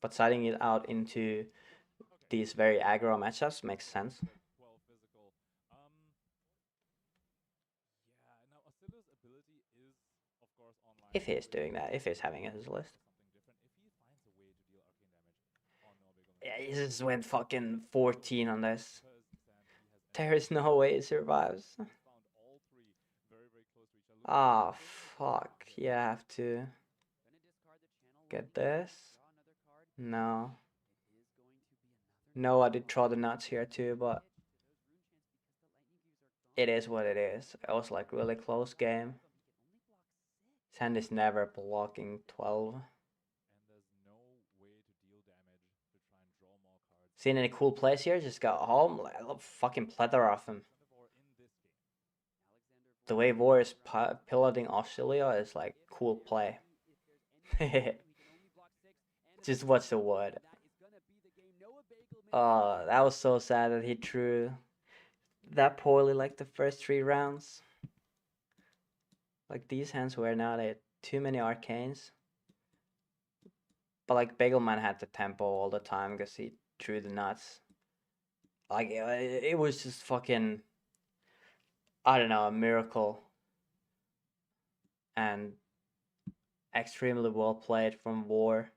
But siding it out into these very aggro matchups makes sense. If he is doing that, if he's having it in his list. Yeah, he just went fucking 14 on this. There is no way it survives. Ah, fuck. Yeah, I have to get this. No. No, I did draw the nuts here too, but it is what it is. It was like really close game. His hand is never blocking 12. Seen any cool plays here? Just got home. Like, I love fucking plethora of them. The way Vor is piloting Oscilio is like cool play. Just watch the wood. Oh, that was so sad that he drew that poorly like the first 3 rounds. Like these hands were not too many arcanes. But like Bagelman had the tempo all the time because he threw the nuts. Like it was just fucking, I don't know, a miracle. And extremely well played from War.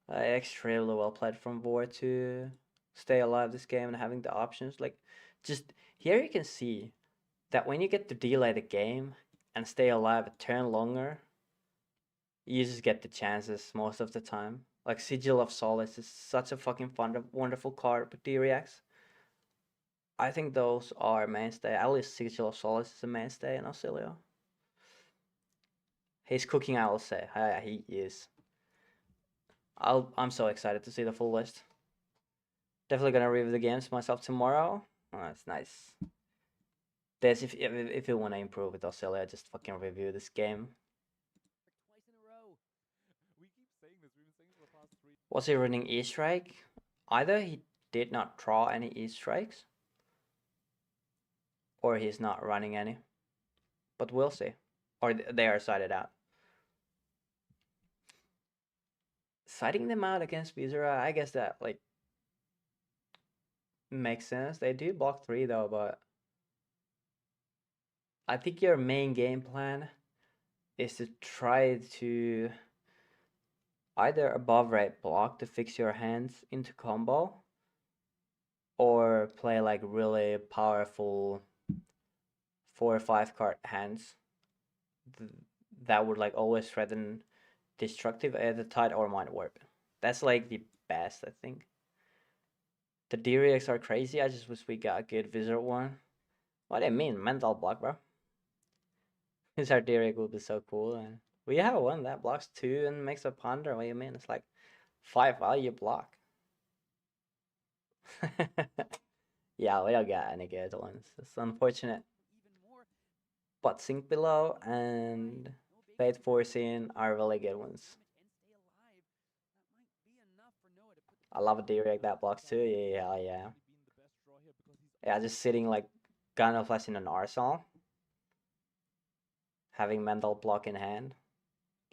Extremely well played from War to stay alive this game and having the options. Like, just here you can see that when you get to delay the game and stay alive a turn longer, you just get the chances most of the time. Like Sigil of Solace is such a fucking fun, wonderful card with D-Reacts. I think those are mainstay. At least Sigil of Solace is a mainstay in Oscilio. He's cooking, I will say. He is. I'm so excited to see the full list. Definitely gonna review the games myself tomorrow. Oh, that's nice. This if you wanna improve with Oscillia, just fucking review this game. Twice in a row. We keep saying this. We've been saying for the past 3. Was he running E-Strike? Either he did not draw any E-Strikes, or he's not running any. But we'll see. Or they are sided out. Siding them out against Vizera, I guess that like makes sense. They do block 3 though, but I think your main game plan is to try to either above rate block to fix your hands into combo, or play like really powerful 4 or 5 card hands that would like always threaten destructive either Tide or Mind Warp. That's like the best, I think. The D-Reacts are crazy. I just wish we got a good Wizard one. What do you mean? Mental block, bro. His our D-React would be so cool. And we have one that blocks 2 and makes a ponder. What do you mean? It's like 5 value block. Yeah, we don't got any good ones. It's unfortunate. But Sink Below and Fate Forcing are really good ones. I love a D-React that blocks too. Yeah, yeah. Yeah, just sitting like Gun of Flash in an Arsenal. Having mental block in hand.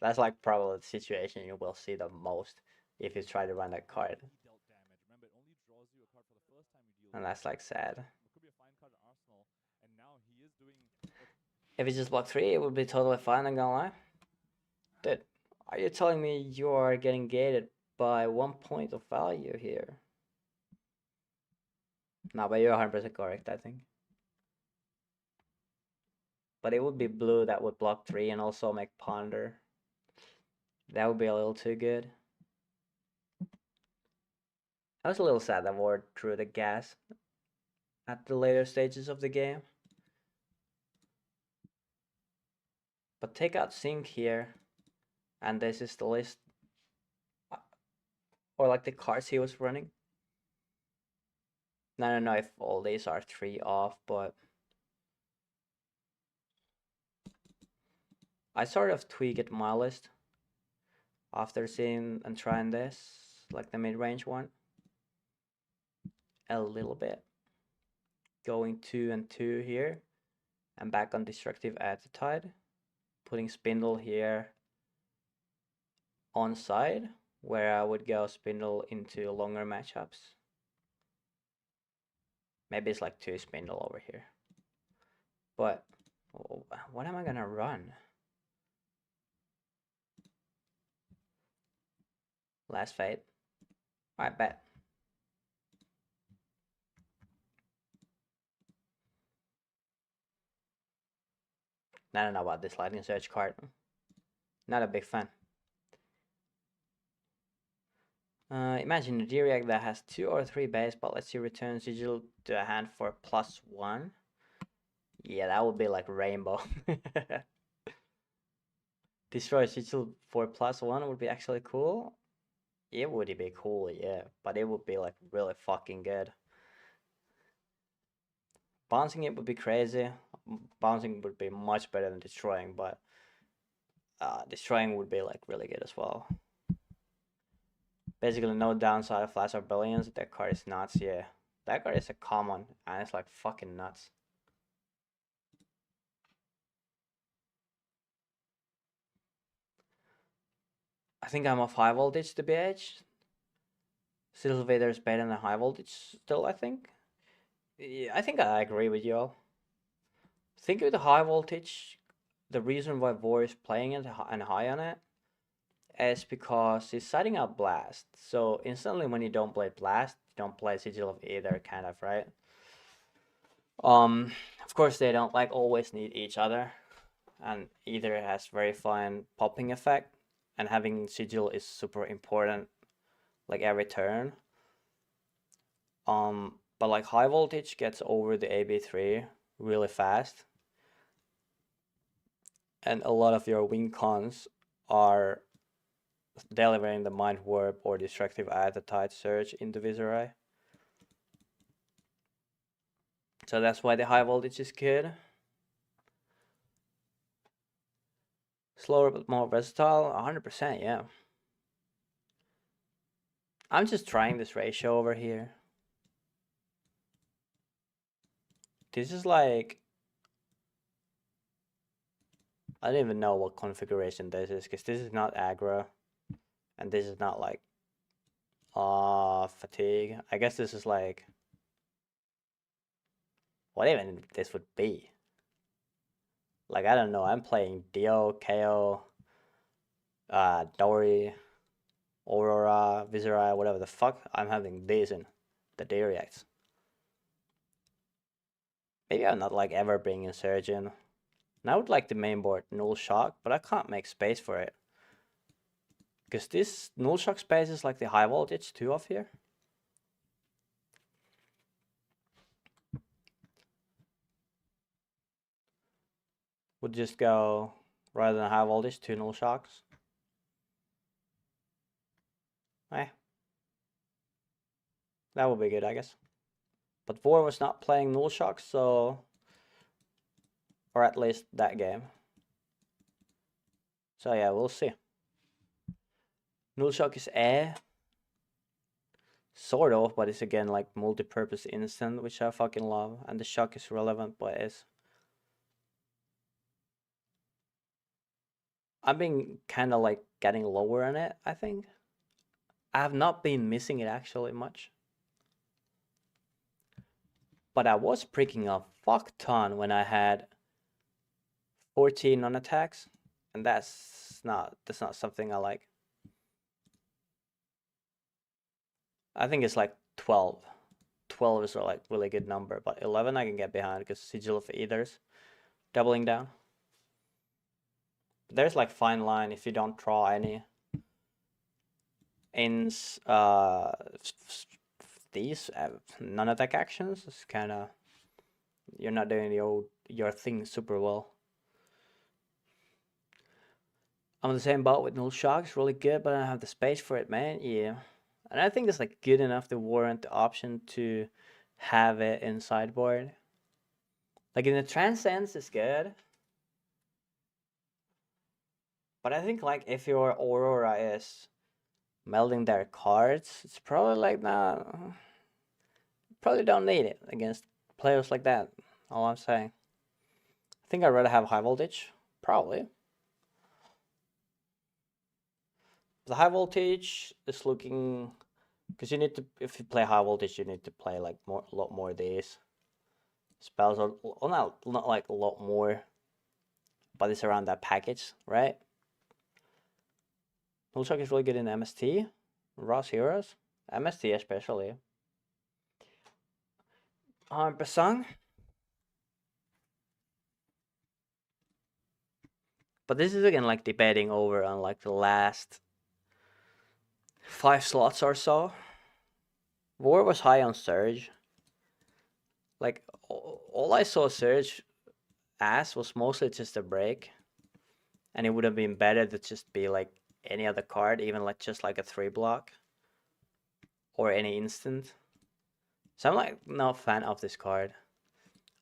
That's like probably the situation you will see the most if you try to run that card. And that's like sad. If it's just block 3, it would be totally fine, I'm gonna lie. Dude, are you telling me you are getting gated by 1 point of value here? No, but you're 100% correct, I think. But it would be blue that would block 3 and also make ponder. That would be a little too good. I was a little sad that Ward drew the gas at the later stages of the game. But take out Sync here, and this is the list. Or like the cards he was running. I don't know if all these are 3 off, but I sort of tweaked my list after seeing and trying this, like the mid-range one, a little bit. Going 2 and 2 here, and back on Destructive Attitude, putting Spindle here on side, where I would go Spindle into longer matchups. Maybe it's like 2 Spindle over here. But what am I gonna run? Last Fate. Alright, bet. I don't know about this Lightning Surge card. Not a big fan. Imagine a D-React that has 2 or 3 base, but lets you return Sigil to a hand for +1. Yeah, that would be like rainbow. Destroy Sigil for +1 would be actually cool. It would be cool, yeah, but it would be like really fucking good. Bouncing it would be crazy. Bouncing would be much better than destroying, but destroying would be like really good as well. Basically no downside of Flash or Billions. That card is nuts, yeah. That card is a common and it's like fucking nuts. I think I'm off high voltage to BH. Silvator is better than high voltage still, I think. Yeah, I think I agree with you all. Think with the high voltage, the reason why Vor is playing it and high on it is because he's setting up Blast. So instantly when you don't play Blast, you don't play Sigil of either, kind of, right? Of course they don't like always need each other, and either has very fine popping effect, and having Sigil is super important, like every turn. But like high voltage gets over the AB3 really fast, and a lot of your win cons are delivering the Mind Warp or Destructive Tide Surge into Viserai. So that's why the high voltage is good. Slower but more versatile, 100%, yeah. I'm just trying this ratio over here. This is like, I don't even know what configuration this is, because this is not aggro, and this is not like fatigue. I guess this is like, what even this would be. Like, I don't know, I'm playing Dio, KO, Dory, Aurora, Viserai, whatever the fuck. I'm having these in the day reacts. Maybe I'm not like ever bringing Surgeon. And I would like the mainboard Null Shock, but I can't make space for it. Because this Null Shock space is like the high voltage 2 off here. Would just go, rather than high voltage, 2 Null Shocks. Eh. That would be good, I guess. But Vor was not playing Null Shocks, so... Or at least that game. So yeah, we'll see. Null Shock is sort of, but it's again like multi-purpose instant, which I fucking love. And the shock is relevant, but it's... I've been kind of like getting lower on it, I think. I have not been missing it actually much. But I was pricking a fuck ton when I had 14 non-attacks. And that's not something I like. I think it's like 12. 12 is a like really good number, but 11 I can get behind because Sigil of Ethers doubling down. But there's like fine line if you don't draw any ins these non-attack actions. It's kind of, you're not doing your thing super well. I'm on the same boat with Null Shock. It's really good, but I don't have the space for it, man. Yeah. And I think it's like good enough to warrant the option to have it in sideboard. Like in the Transcends, it's good. But I think like if your Aurora is melding their cards, it's probably like, nah, probably don't need it against players like that. All I'm saying. I think I'd rather have high voltage, probably. The high voltage is looking, because you need to, if you play high voltage, you need to play like a lot more of these spells, or well, not like a lot more, but it's around that package, right? Null Shock is really good in MST, Ross Heroes, MST especially. 100%. But this is again like debating over on like the last 5 slots or so. War was high on Surge. Like all I saw Surge as was mostly just a break, and it would have been better to just be like any other card, even like just like a 3 block or any instant. So I'm like not a fan of this card.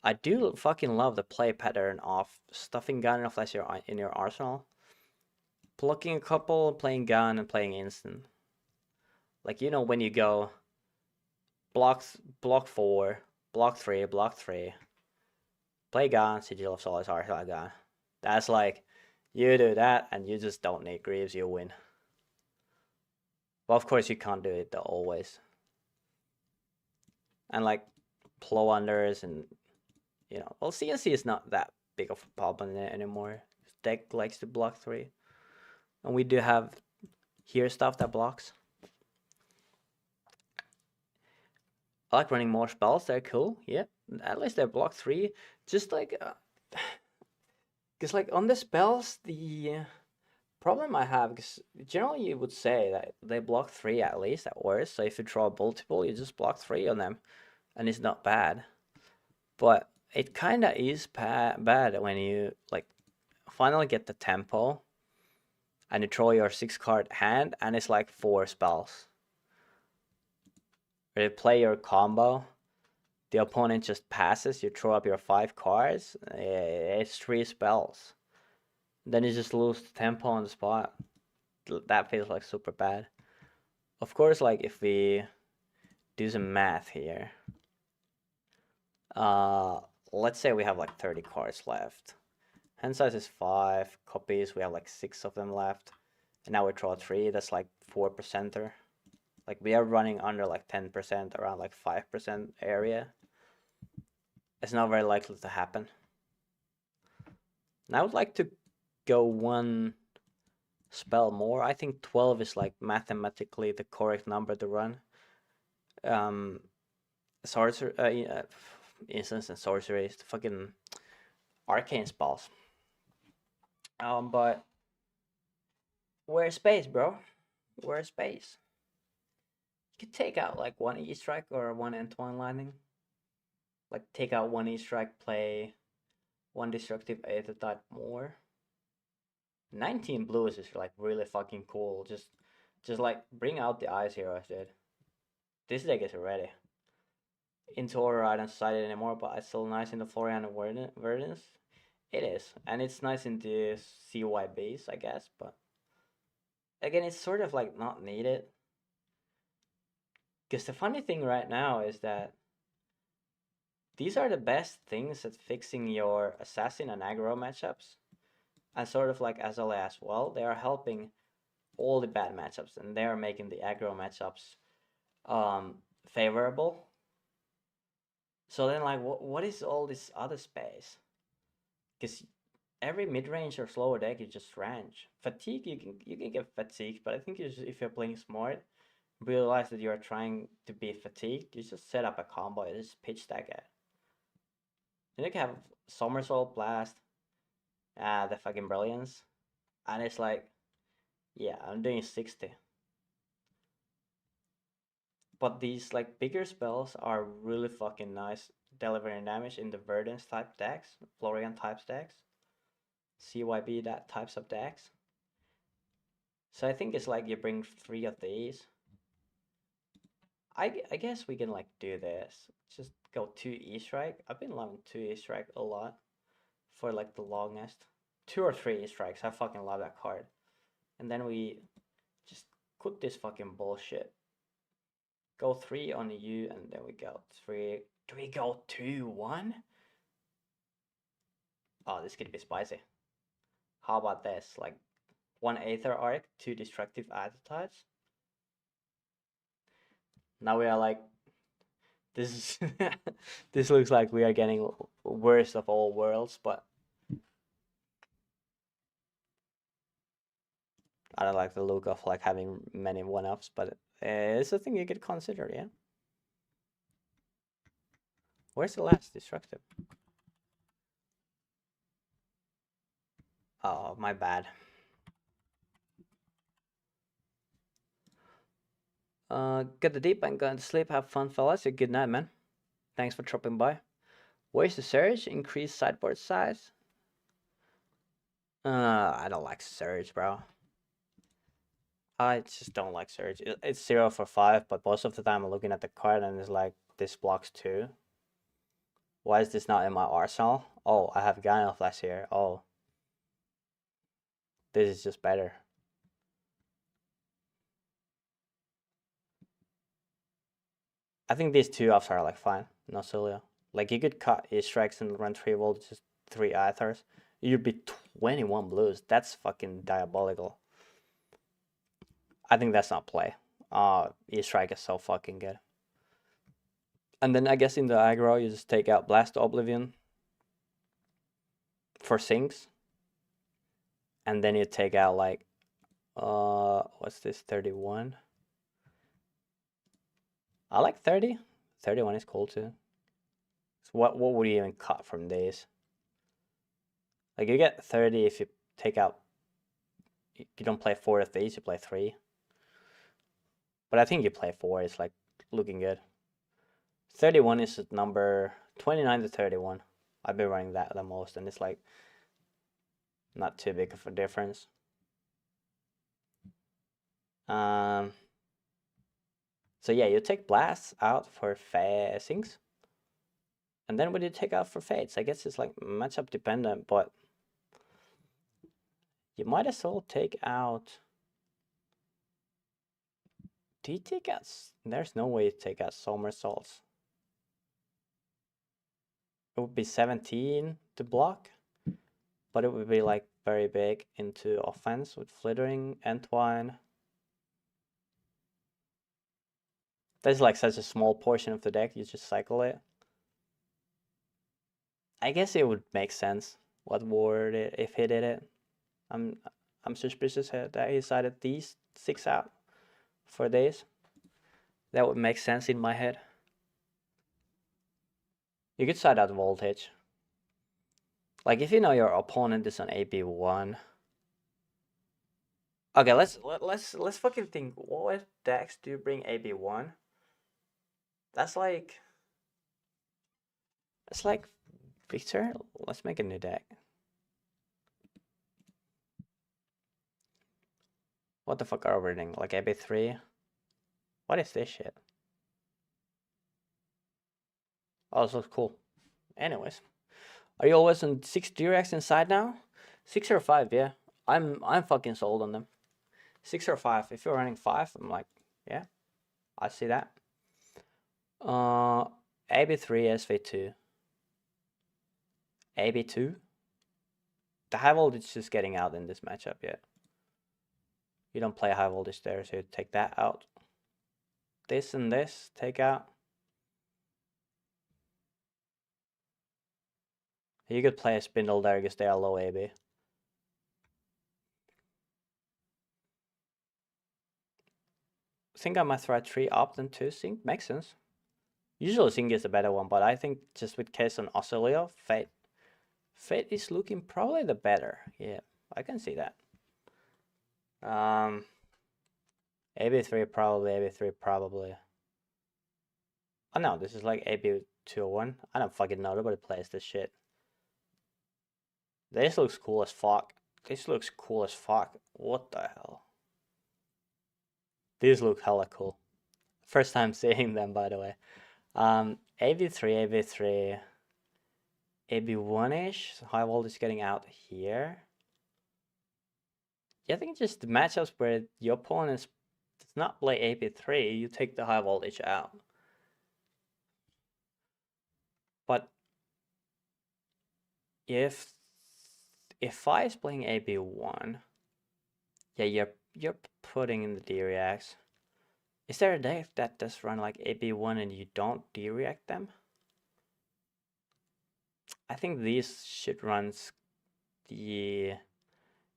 I do fucking love the play pattern of stuffing gun and flash in your arsenal, plucking a couple, playing gun, and playing instant. Like, you know, when you go block 4, block 3, block 3, play gun, Sigil of Solace, arsenal gun. That's like, you do that and you just don't need Greaves, you win. Well, of course you can't do it though, always. And like plow unders and well, CNC is not that big of a problem anymore. Deck likes to block 3, and we do have here stuff that blocks. I like running more spells. They're cool. Yeah, at least they block 3. Just like, because like on the spells, the problem I have, because generally you would say that they block 3 at least at worst. So if you draw multiple, you just block 3 on them, and it's not bad. But it kind of is bad when you like finally get the tempo, and you draw your 6-card hand, and it's like 4 spells. Or you play your combo, the opponent just passes, you throw up your 5 cards, it's 3 spells. Then you just lose the tempo on the spot. That feels like super bad. Of course, like if we do some math here, let's say we have like 30 cards left. Hand size is 5 copies, we have like 6 of them left. And now we draw 3, that's like 4%er. Like we are running under like 10%, around like 5% area. It's not very likely to happen. And I would like to go 1 spell more. I think 12 is like mathematically the correct number to run. Sorcery, instance and sorcery is the fucking arcane spells. But where's space, bro? Where's space? You could take out like 1 E-Strike or 1 Entwine Lightning. Like take out 1 E-Strike, play 1 Destructive Aether type more. 19 blues is like really fucking cool. Just like bring out the Ice Heroes, dude. This deck is ready. Into Aura, I don't cite it anymore, but it's still nice in the Florian Verdance. It is, and it's nice in the CYBs, I guess, but again, it's sort of like not needed. Because the funny thing right now is that these are the best things at fixing your assassin and aggro matchups. And sort of like SLA as well, they are helping all the bad matchups, and they are making the aggro matchups favorable. So then like what is all this other space? Because every mid-range or slower deck is just range. Fatigue, you can get fatigued, but I think if you're playing smart, realize that you are trying to be fatigued, you just set up a combo, you just pitch that guy. Then you can have Somersault, Blast, the fucking Brilliance, and it's like, yeah, I'm doing 60. But these like bigger spells are really fucking nice, delivering damage in the Verdance type decks, Florian type decks, CYB that types of decks. So I think it's like you bring 3 of these. I guess we can like do this. Just go 2 E-Strike. I've been loving 2 E-Strike a lot for like the longest. 2 or 3 E-Strikes. I fucking love that card. And then we just cut this fucking bullshit. Go 3 on you, and then we go 3. Do we go 2-1? Oh, this could be spicy. How about this? Like 1 Aether Arc, 2 Destructive Aether types. Now we are like, this is this looks like we are getting worst of all worlds, but I don't like the look of like having many 1-ups, but it's a thing you could consider, yeah. Where's the last Destructive? Oh, my bad. Get the deep and go to sleep. Have fun, fellas. Good night, man. Thanks for dropping by. Where's the Surge? Increase sideboard size? I don't like Surge, bro. I just don't like Surge. It's 0 for 5, but most of the time I'm looking at the card and it's like, this blocks 2. Why is this not in my arsenal? Oh, I have Gyno Flash here. Oh. This is just better. I think these 2-ups are like fine. No Oscilio. Like you could cut E-Strikes and run 3 volts, just 3 Aethers. You'd be 21 blues. That's fucking diabolical. I think that's not play. E-Strike is so fucking good. And then I guess in the aggro, you just take out Blast Oblivion for sinks. And then you take out like, what's this, 31? I like 30. 31 is cool too. So what would you even cut from these? Like you get 30 if you take out, you don't play 4 of these, you play 3. But I think you play 4, it's like looking good. 31 is number 29 to 31. I've been running that the most, and it's like not too big of a difference. So yeah, you take blasts out for sinks, and then what do you take out for fates? I guess it's like matchup dependent, but you might as well take out. Do you take out? There's no way to take out somersaults. It would be 17 to block, but it would be like very big into offense with flittering, entwine. That's like such a small portion of the deck, you just cycle it. I guess it would make sense what ward if he did it. I'm suspicious that he decided these 6 out for days. That would make sense in my head. You could side out voltage. Like if you know your opponent is on AB1. Okay, let's fucking think. What decks do you bring AB1? That's like Victor. Let's make a new deck. What the fuck are we running? Like AB3? What is this shit? Oh, this looks cool. Anyways, are you always on 6 D-Rex inside now? 6 or 5, yeah. I'm fucking sold on them. 6 or 5. If you're running 5, I'm like, yeah, I see that. AB3, SV2. AB2. The high voltage is getting out in this matchup yet. You don't play high voltage there, so you take that out. This and this, take out. You could play a spindle there because they are low AB. I think I might try 3 opt and 2 sync. Makes sense. Usually sync is the better one, but I think just with case on Oscilio, Fate is looking probably the better. Yeah, I can see that. AB3 probably. Oh no, this is like AB201. I don't fucking know, nobody plays this shit. This looks cool as fuck. What the hell? These look hella cool. First time seeing them, by the way. AB3, AB1-ish. So high voltage getting out here. Yeah, I think just the matchups where your opponent does not play AB3, you take the high voltage out. But if Phi is playing AB1, yeah, you're putting in the D-reacts. Is there a deck that does run like AB1 and you don't D-react them? I think these should run the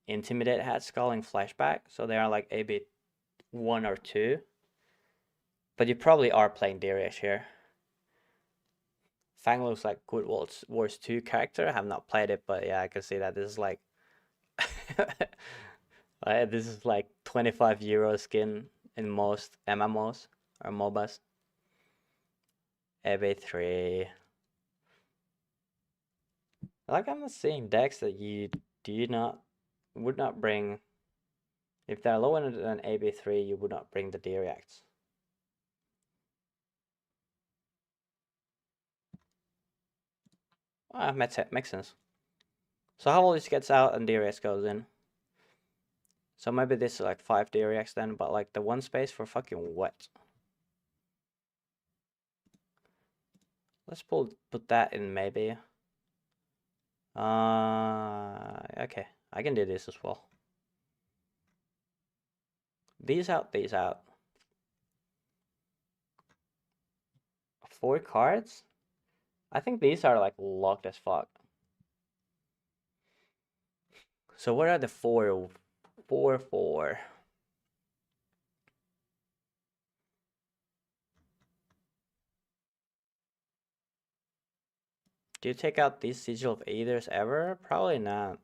Intimidate Hat Skull in Flashback, so they are like AB1 or 2. But you probably are playing D-reacts here. Fang looks like good Wars 2 character. I have not played it, but yeah, I can see that this is like this is like 25 euro skin in most MMOs or MOBAs. AB3. Like I'm not seeing decks that you would not bring. If they're lower than AB3, you would not bring the D-reacts. Ah, makes sense. So how voltage gets out and D-reacts goes in. So maybe this is like 5 D-reacts then, but like the one space for fucking wet. Let's put that in maybe. Okay, I can do this as well. These out, these out. 4 cards. I think these are like locked as fuck. So what are the 4? Do you take out these Sigil of Aethers ever? Probably not.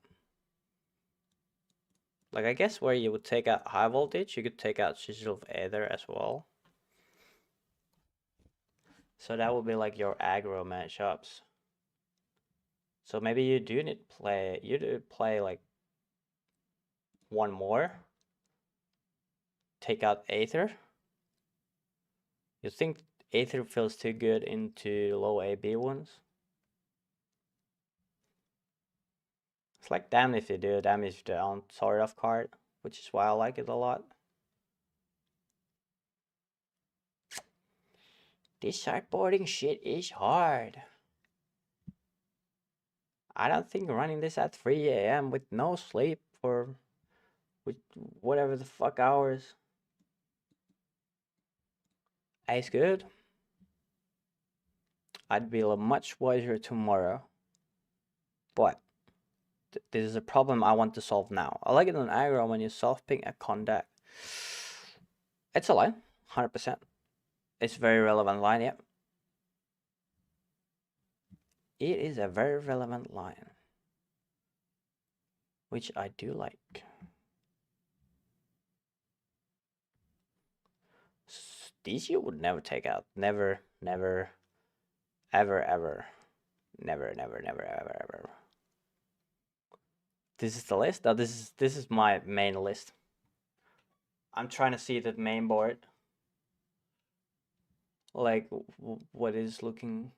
Like, I guess where you would take out high voltage, you could take out Sigil of Aether as well. So that would be like your aggro matchups. So maybe you do need play like one more. Take out Aether. You think Aether feels too good into low AB ones? It's like damn if you do, damn if you don't sort of card, which is why I like it a lot. This sideboarding shit is hard. I don't think running this at 3 AM with no sleep for with whatever the fuck hours is good. I'd be much wiser tomorrow. But this is a problem I want to solve now. I like it on aggro when you soft ping a con deck. It's a line, 100%. It's a very relevant line, yeah. It is a very relevant line, which I do like. These you would never take out. Never, never, ever, ever. Never, never, never, ever, ever. This is the list? Oh, this is my main list. I'm trying to see the main board. Like, what is looking...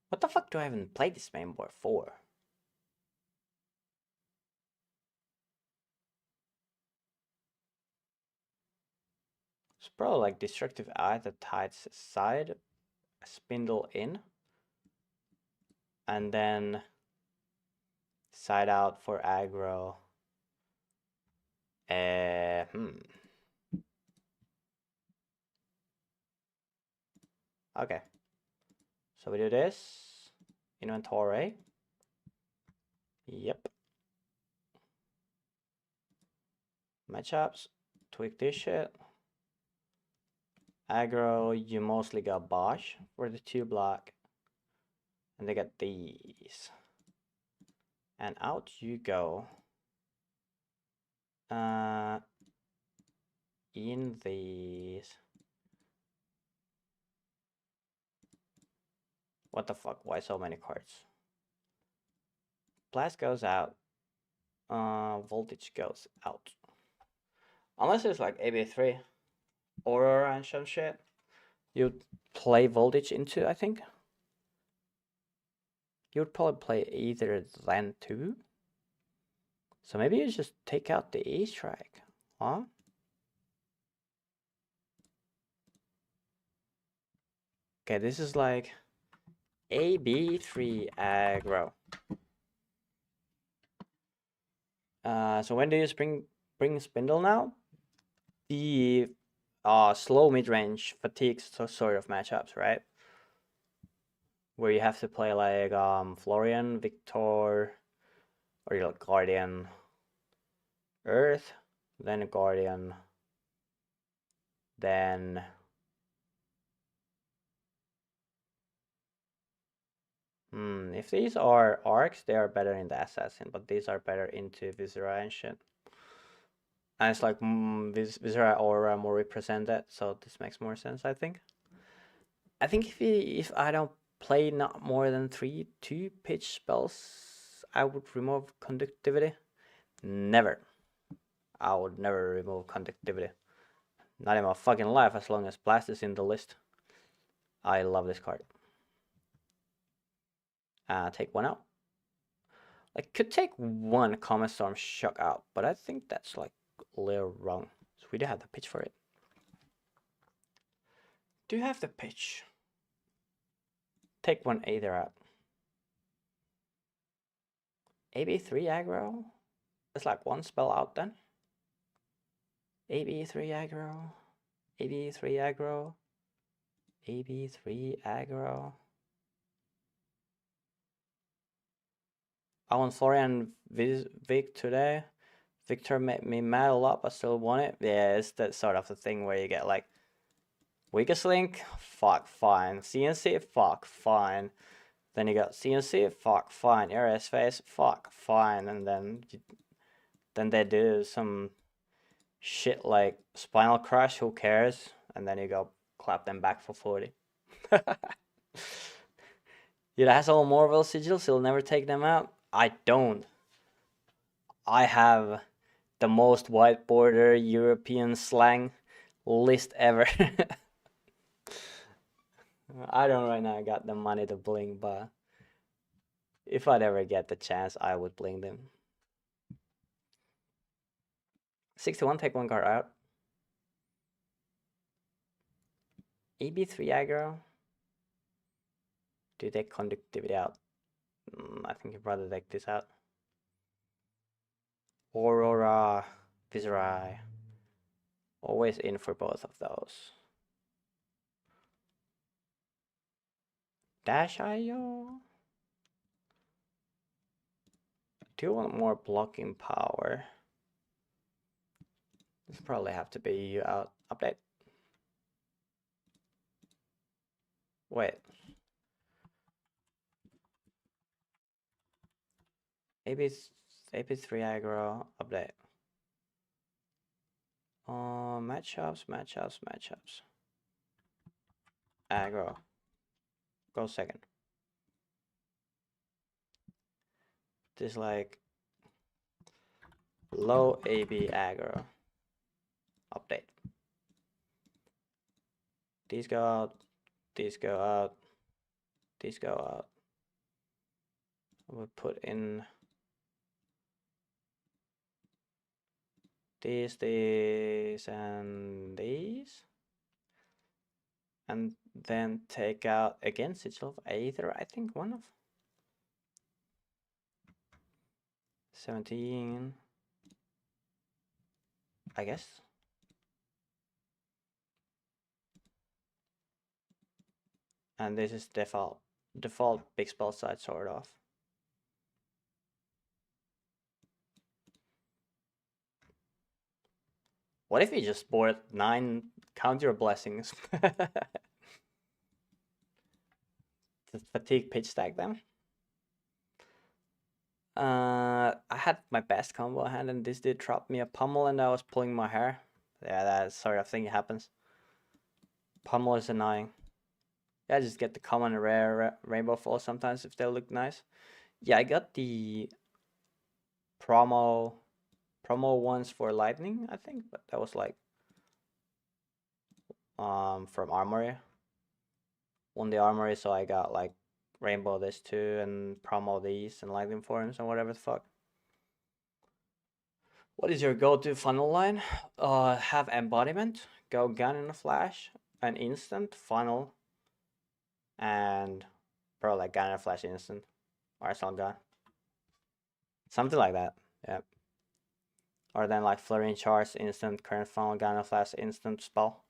What the fuck do I even play this main board for? It's probably like Destructive Eye that ties side, Spindle in, and then side out for aggro. Okay. So we do this. Inventory. Yep. Matchups. Tweak this shit. Aggro, you mostly got Bosch for the 2 block. And they get these. And out you go. In these. What the fuck? Why so many cards? Blast goes out. Voltage goes out. Unless it's like AB3. Aurora and some shit. You'd play voltage into, I think. You would probably play either than 2. So maybe you just take out the A strike, huh? Okay, this is like AB3 aggro. So when do you bring Spindle now? The slow mid-range fatigue sort of matchups, right? Where you have to play like Florian, Victor, or your Guardian, Earth, then Guardian, then if these are arcs, they are better in the assassin, but these are better into Viscera and shit. And it's like Viscera Aura more represented, so this makes more sense, I think. I think if I don't play not more than 3 2-pitch spells, I would remove conductivity. Never. I would never remove conductivity. Not in my fucking life, as long as Blast is in the list. I love this card. Take 1 out. I could take 1 Comet Storm Shock out, but I think that's like a little wrong. So we do have the pitch for it. Do you have the pitch? Take 1 Aether out. AB3 aggro? It's like 1 spell out then. AB3 aggro. AB3 aggro. AB3 aggro. I won Florian Vic today. Victor made me mad a lot, but still won it. Yeah, it's that sort of the thing where you get like weakest link, fuck, fine. CNC, fuck, fine. Then you got CNC, fuck, fine. RS face, fuck, fine. And then they do some shit like spinal crush, who cares? And then you go clap them back for 40. It has all Morville sigils, he'll never take them out. I don't. I have the most white border European slang list ever. I don't right now got the money to bling, but if I'd ever get the chance, I would bling them. 61, take one card out. EB3 aggro. Do you take conductivity out? I think you'd rather take this out. Aurora, Viserai. Always in for both of those. Dash IO. Do you want more blocking power? This probably have to be out. Update. Wait. AP3 aggro update. Matchups. Aggro. Go second. This like low AB aggro. Update. These go out. These go out. These go out. We'll put in these, and these. And then take out again sigil of Aether, I think one of 17, I guess. And this is default big spell side sort of. What if we just board 9 counter blessings? Just fatigue pitch stack them. I had my best combo hand and this did drop me a pummel and I was pulling my hair. Yeah, that sort of thing happens. Pummel is annoying. Yeah, just get the common rare rainbow fall sometimes if they look nice. Yeah, I got the promo ones for lightning, I think, but that was like from Armory. Won the Armory, so I got like rainbow this too and promo these and lightning forms and whatever the fuck. What is your go-to funnel line? Have embodiment, go gun in a flash, an instant, funnel, and probably like gun in a flash instant, arsenal gun. Something like that, yeah. Or then like flurry charge, instant, current funnel, gun in a flash, instant spell.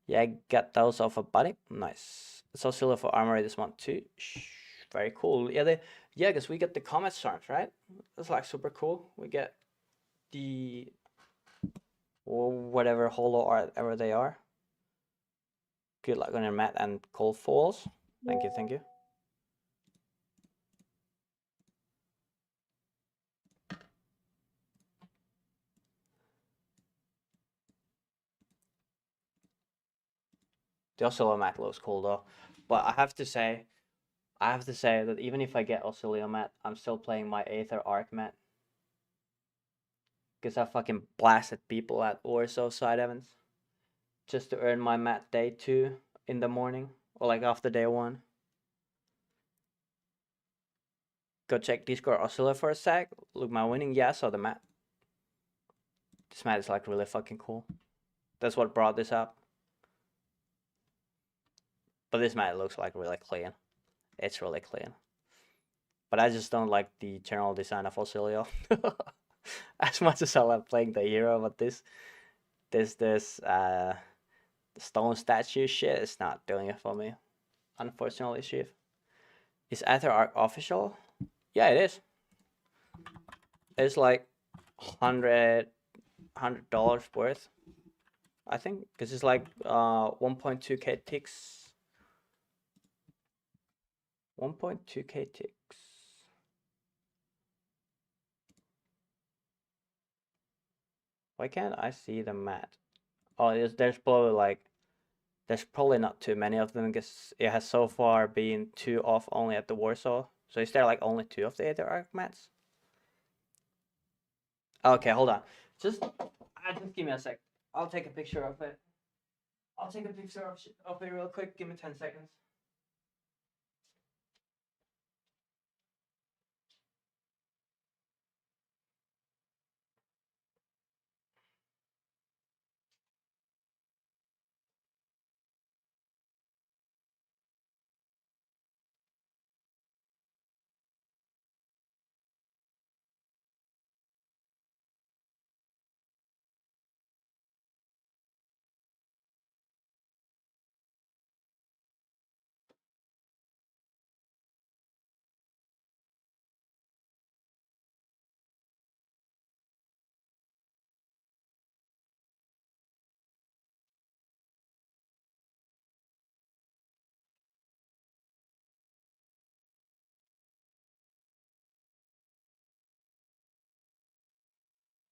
Yeah, I got those off a buddy. Nice. It's Oscilio for armory this month too. Very cool. Yeah, because we get the comet storms, right? That's like super cool. We get the whatever holo art ever they are. Good luck on your mat and cold falls. Thank you, thank you. The Oscilio mat looks cool though, but I have to say that even if I get Oscilio mat, I'm still playing my Aether Arc mat. Because I fucking blasted people at Orso side events just to earn my mat day 2 in the morning or like after day 1. Go check Discord Oscilio for a sec. Look my winning. Yeah, I saw the mat. This mat is like really fucking cool. That's what brought this up. But this mat looks like really clean. It's really clean. But I just don't like the general design of Oscilio. As much as I love playing the hero, but this The stone statue shit is not doing it for me. Unfortunately, Chief. Is AetherArc official? Yeah, it is. It's like $100 worth, I think, because it's like 1.2k ticks. 1.2k ticks. Why can't I see the mat? Oh, there's probably not too many of them because it has so far been 2 off only at the Warsaw. So is there like only 2 of the AetherArc mats? Okay, hold on. Just give me a sec. I'll take a picture of it. I'll take a picture of it real quick. Give me 10 seconds.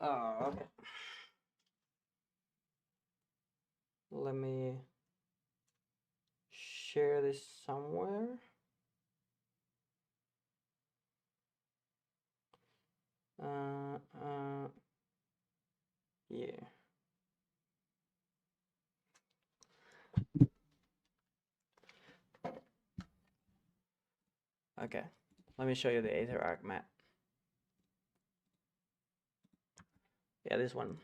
Oh, okay. Let me share this somewhere. Yeah. Okay. Let me show you the AetherArc mat. Yeah, this one.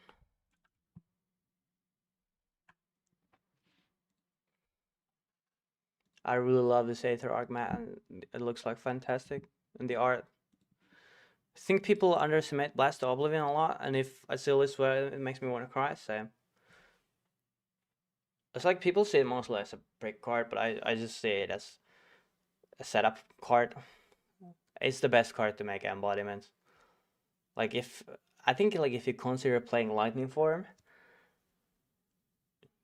I really love this AetherArc mat, and it looks like fantastic in the art. I think people underestimate Blast to Oblivion a lot, and if I see this way, it makes me want to cry. So it's like people see it mostly as a brick card, but I just see it as a setup card. It's the best card to make embodiments. Like if I think like if you consider playing Lightning Form,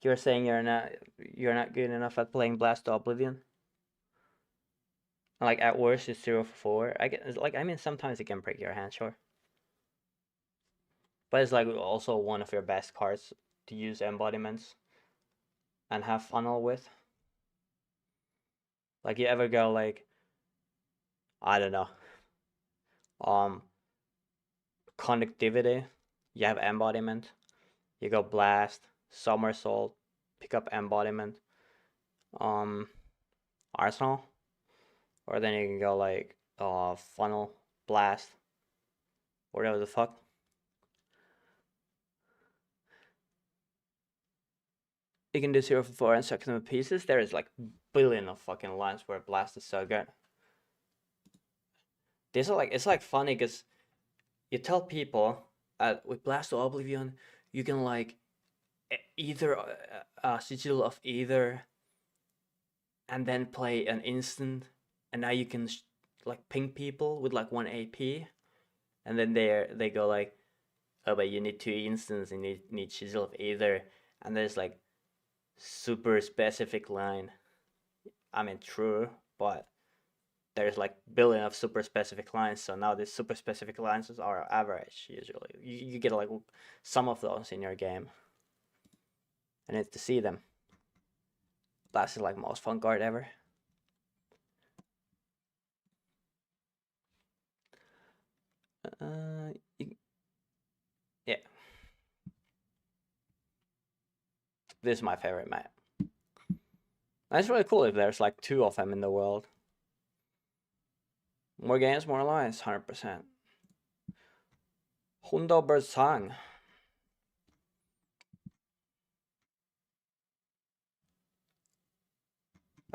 you're saying you're not good enough at playing Blast to Oblivion. Like at worst it's 0 for 4. I mean sometimes it can break your hand, sure. But it's like also one of your best cards to use embodiments and have funnel with. Like you ever go like, I don't know, conductivity, you have embodiment, you go blast, somersault, pick up embodiment, arsenal, or then you can go like funnel, blast, whatever the fuck. You can do 0 for 4 and suck them to pieces. There is like billion of fucking lines where blast is so good. These are like, it's like funny because you tell people with Blast to Oblivion you can like either sigil of either and then play an instant, and now you can like ping people with like 1 AP, and then they go like, oh but you need 2 instants and you need sigil of either, and there's like super specific line. I mean true, but there's like billion of super specific lines, so now these super specific lines are average usually. You get like some of those in your game. I need to see them. Blast is like most fun card ever. Yeah. This is my favorite map. That's really cool if there's like 2 of them in the world. More games, more lines, 100%. Hundo Sang.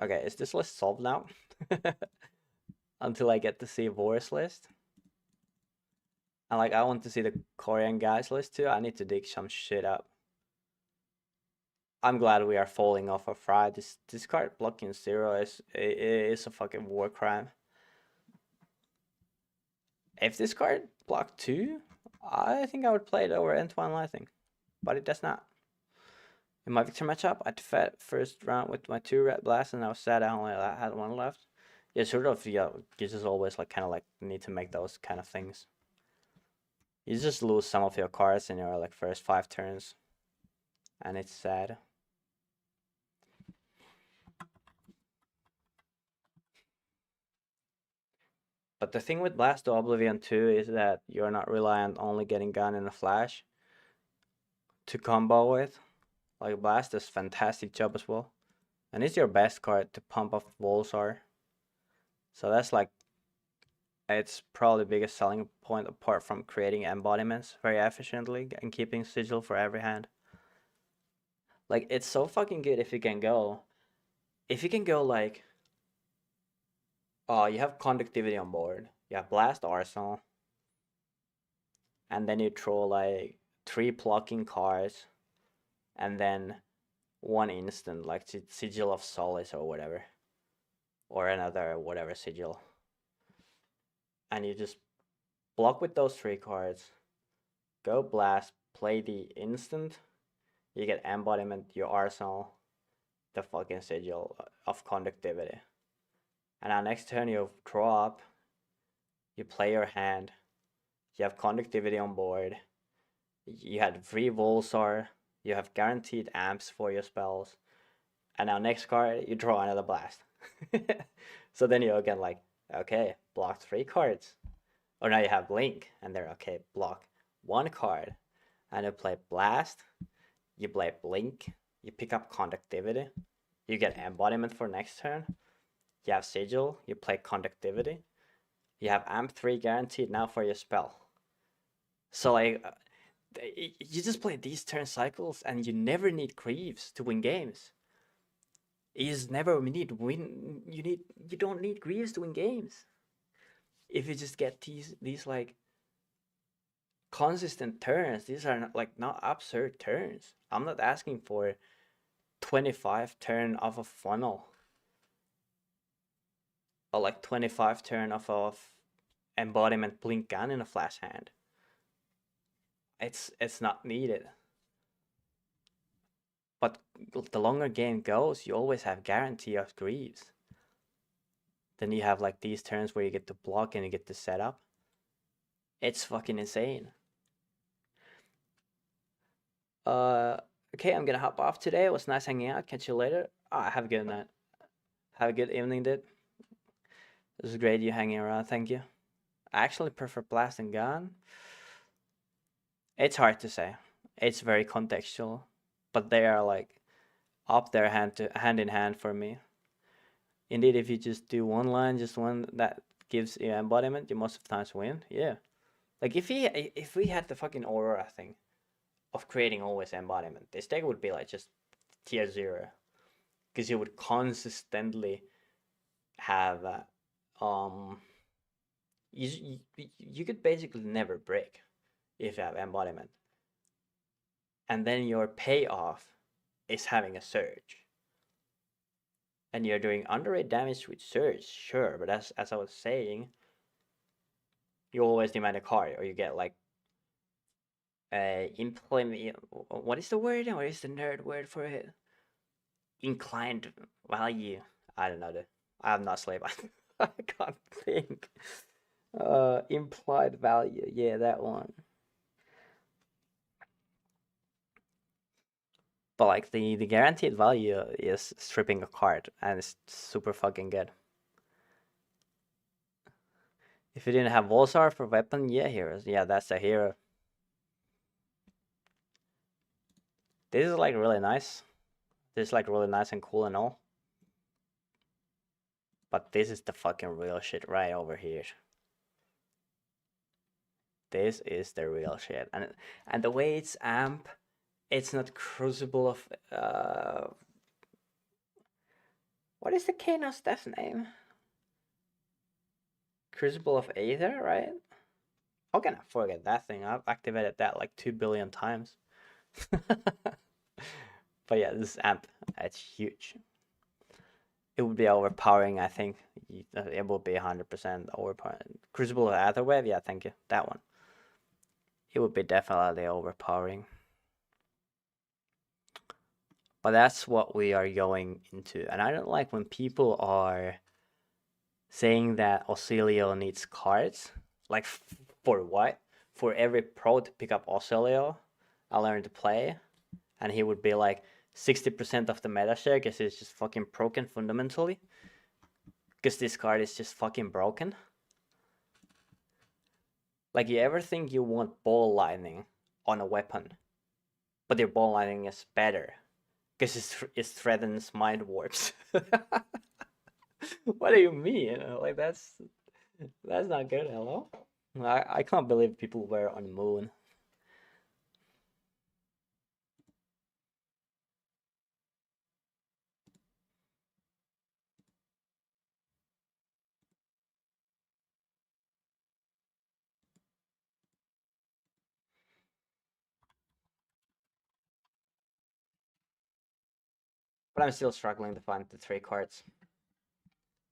Okay, is this list solved now? Until I get to see Vor's list. And like I want to see the Korean guys list too. I need to dig some shit up. I'm glad we are falling off of Fry. This card blocking 0 is a fucking war crime. If this card blocked 2, I think I would play it over Entwine Lightning, but it does not. In my victory matchup, I defeated first round with my 2 red blasts, and I was sad I only had 1 left. Yeah, sort of. Yeah, you just always like kind of like need to make those kind of things. You just lose some of your cards in your like first 5 turns, and it's sad. But the thing with Blast to Oblivion 2 is that you're not reliant on only getting gun in a flash to combo with. Like Blast does fantastic job as well. And it's your best card to pump off Volsar. So that's like, it's probably the biggest selling point apart from creating embodiments very efficiently and keeping sigil for every hand. Like, it's so fucking good if you can go like, oh, you have conductivity on board, you have Blast Arsenal, and then you throw like 3 blocking cards, and then 1 instant, like Sigil of Solace or whatever, or another whatever sigil, and you just block with those 3 cards, go Blast, play the instant, you get embodiment, your arsenal, the fucking sigil of conductivity, and now next turn you draw up, you play your hand, you have conductivity on board, you had 3 Volsar, you have guaranteed amps for your spells, and now next card you draw another blast. So then you again like, okay, block 3 cards. Or now you have Blink, and they're okay, block 1 card. And you play Blast, you play Blink, you pick up Conductivity, you get Embodiment for next turn, you have Sigil, you play Conductivity, you have Amp 3 guaranteed now for your spell. So like, you just play these turn cycles and you never need Greaves to win games. You don't need Greaves to win games. If you just get these like consistent turns, these are not absurd turns. I'm not asking for 25 turn off a funnel, or like 25 turn off of embodiment blink gun in a flash hand. It's not needed. But the longer game goes, you always have guarantee of Greaves. Then you have like these turns where you get to block and you get to set up. It's fucking insane. Okay, I'm gonna hop off today. It was nice hanging out. Catch you later. Have a good night. Have a good evening, dude. It was great you hanging around. Thank you. I actually prefer blast and gun. It's hard to say. It's very contextual, but they are like up there hand in hand for me. Indeed, if you just do one line, just one that gives you embodiment, you most of the times win. Yeah. Like if we had the fucking Aurora thing of creating always embodiment, this deck would be like just tier 0. Because you would consistently have you could basically never break if you have embodiment. And then your payoff is having a surge. And you're doing underrated damage with surge, sure, but as I was saying, you always demand a card, or you get like implement. What is the word? What is the nerd word for it? Inclined value. I don't know. I have not slept. I can't think. Implied value. Yeah, that one. But like the guaranteed value is stripping a card, and it's super fucking good. If you didn't have Volsar for weapon, yeah, heroes. Yeah, that's a hero. This is like really nice. This is like really nice and cool and all. But this is the fucking real shit right over here. This is the real shit. And the way it's amp, it's not Crucible of what is the Kano stuff's name? Crucible of Aether, right? How can I forget that thing? I've activated that like 2 billion times. But yeah, this amp, it's huge. It would be overpowering, I think. It will be 100% overpowering. Crucible Aetherwave, yeah, thank you. That one. It would be definitely overpowering. But that's what we are going into. And I don't like when people are saying that Oscilio needs cards. Like, for what? For every pro to pick up Oscilio, I learned to play. And he would be like 60% of the meta share because it's just fucking broken fundamentally. Because this card is just fucking broken. Like, you ever think you want ball lightning on a weapon, but your ball lightning is better because it threatens mind warps? What do you mean? Like, that's not good. Hello? I can't believe people were on the moon. But I'm still struggling to find the 3 cards.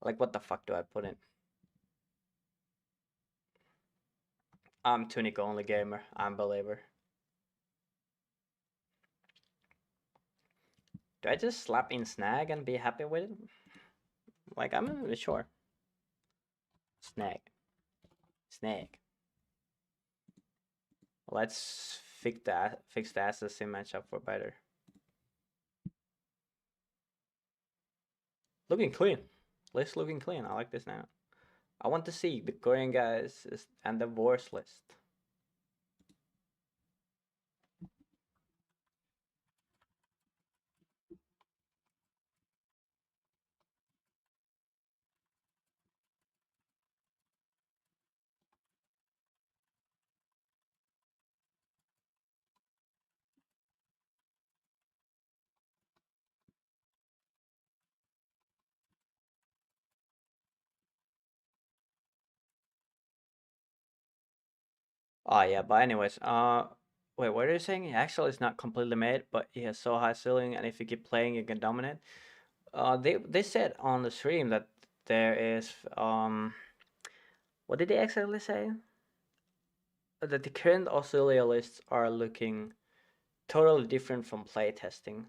Like, what the fuck do I put in? I'm Tunic only gamer. I'm believer. Do I just slap in Snag and be happy with it? Like, I'm not really sure. Snag. Snag. Let's fix the SSC matchup for better. Looking clean. List looking clean. I like this now. I want to see the Korean guys and the wars list. Oh yeah, but anyways, wait, what are you saying? Actually, it's not completely made, but he has so high ceiling, and if you keep playing, you can dominate. They said on the stream that there is what did they exactly say? That the current Oscilio lists are looking totally different from playtesting.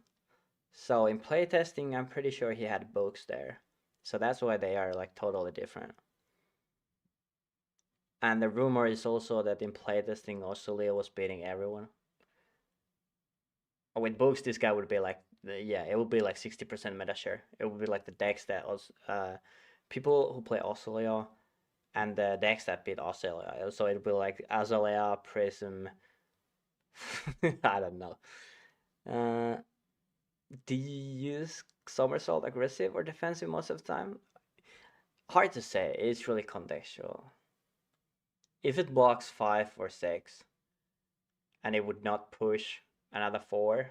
So in playtesting, I'm pretty sure he had books there, so that's why they are like totally different. And the rumor is also that in playtesting, Oscilio was beating everyone. With books, this guy would be like, yeah, it would be like 60% meta share. It would be like the decks that was people who play Oscilio and the decks that beat Oscilio. So it would be like Azalea, Prism. I don't know. Do you use Somersault aggressive or defensive most of the time? Hard to say. It's really contextual. If it blocks 5 or 6 and it would not push another 4,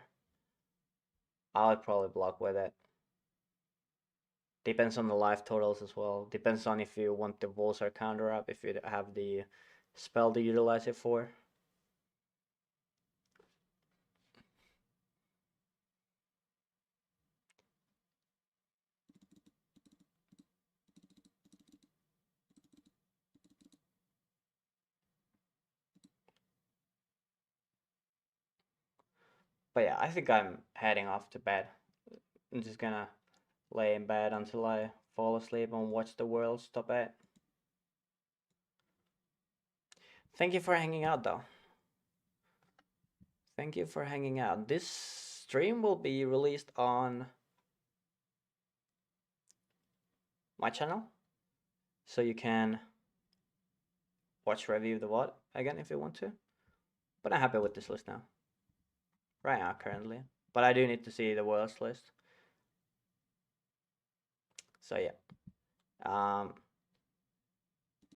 I would probably block with it. Depends on the life totals as well. Depends on if you want the Volsar counter up, if you have the spell to utilize it for. But yeah, I think I'm heading off to bed. I'm just gonna lay in bed until I fall asleep and watch the world stop at. Thank you for hanging out though. Thank you for hanging out. This stream will be released on my channel, so you can watch review the VOD again if you want to. But I'm happy with this list now. Right now, currently. But I do need to see the world's list. So yeah.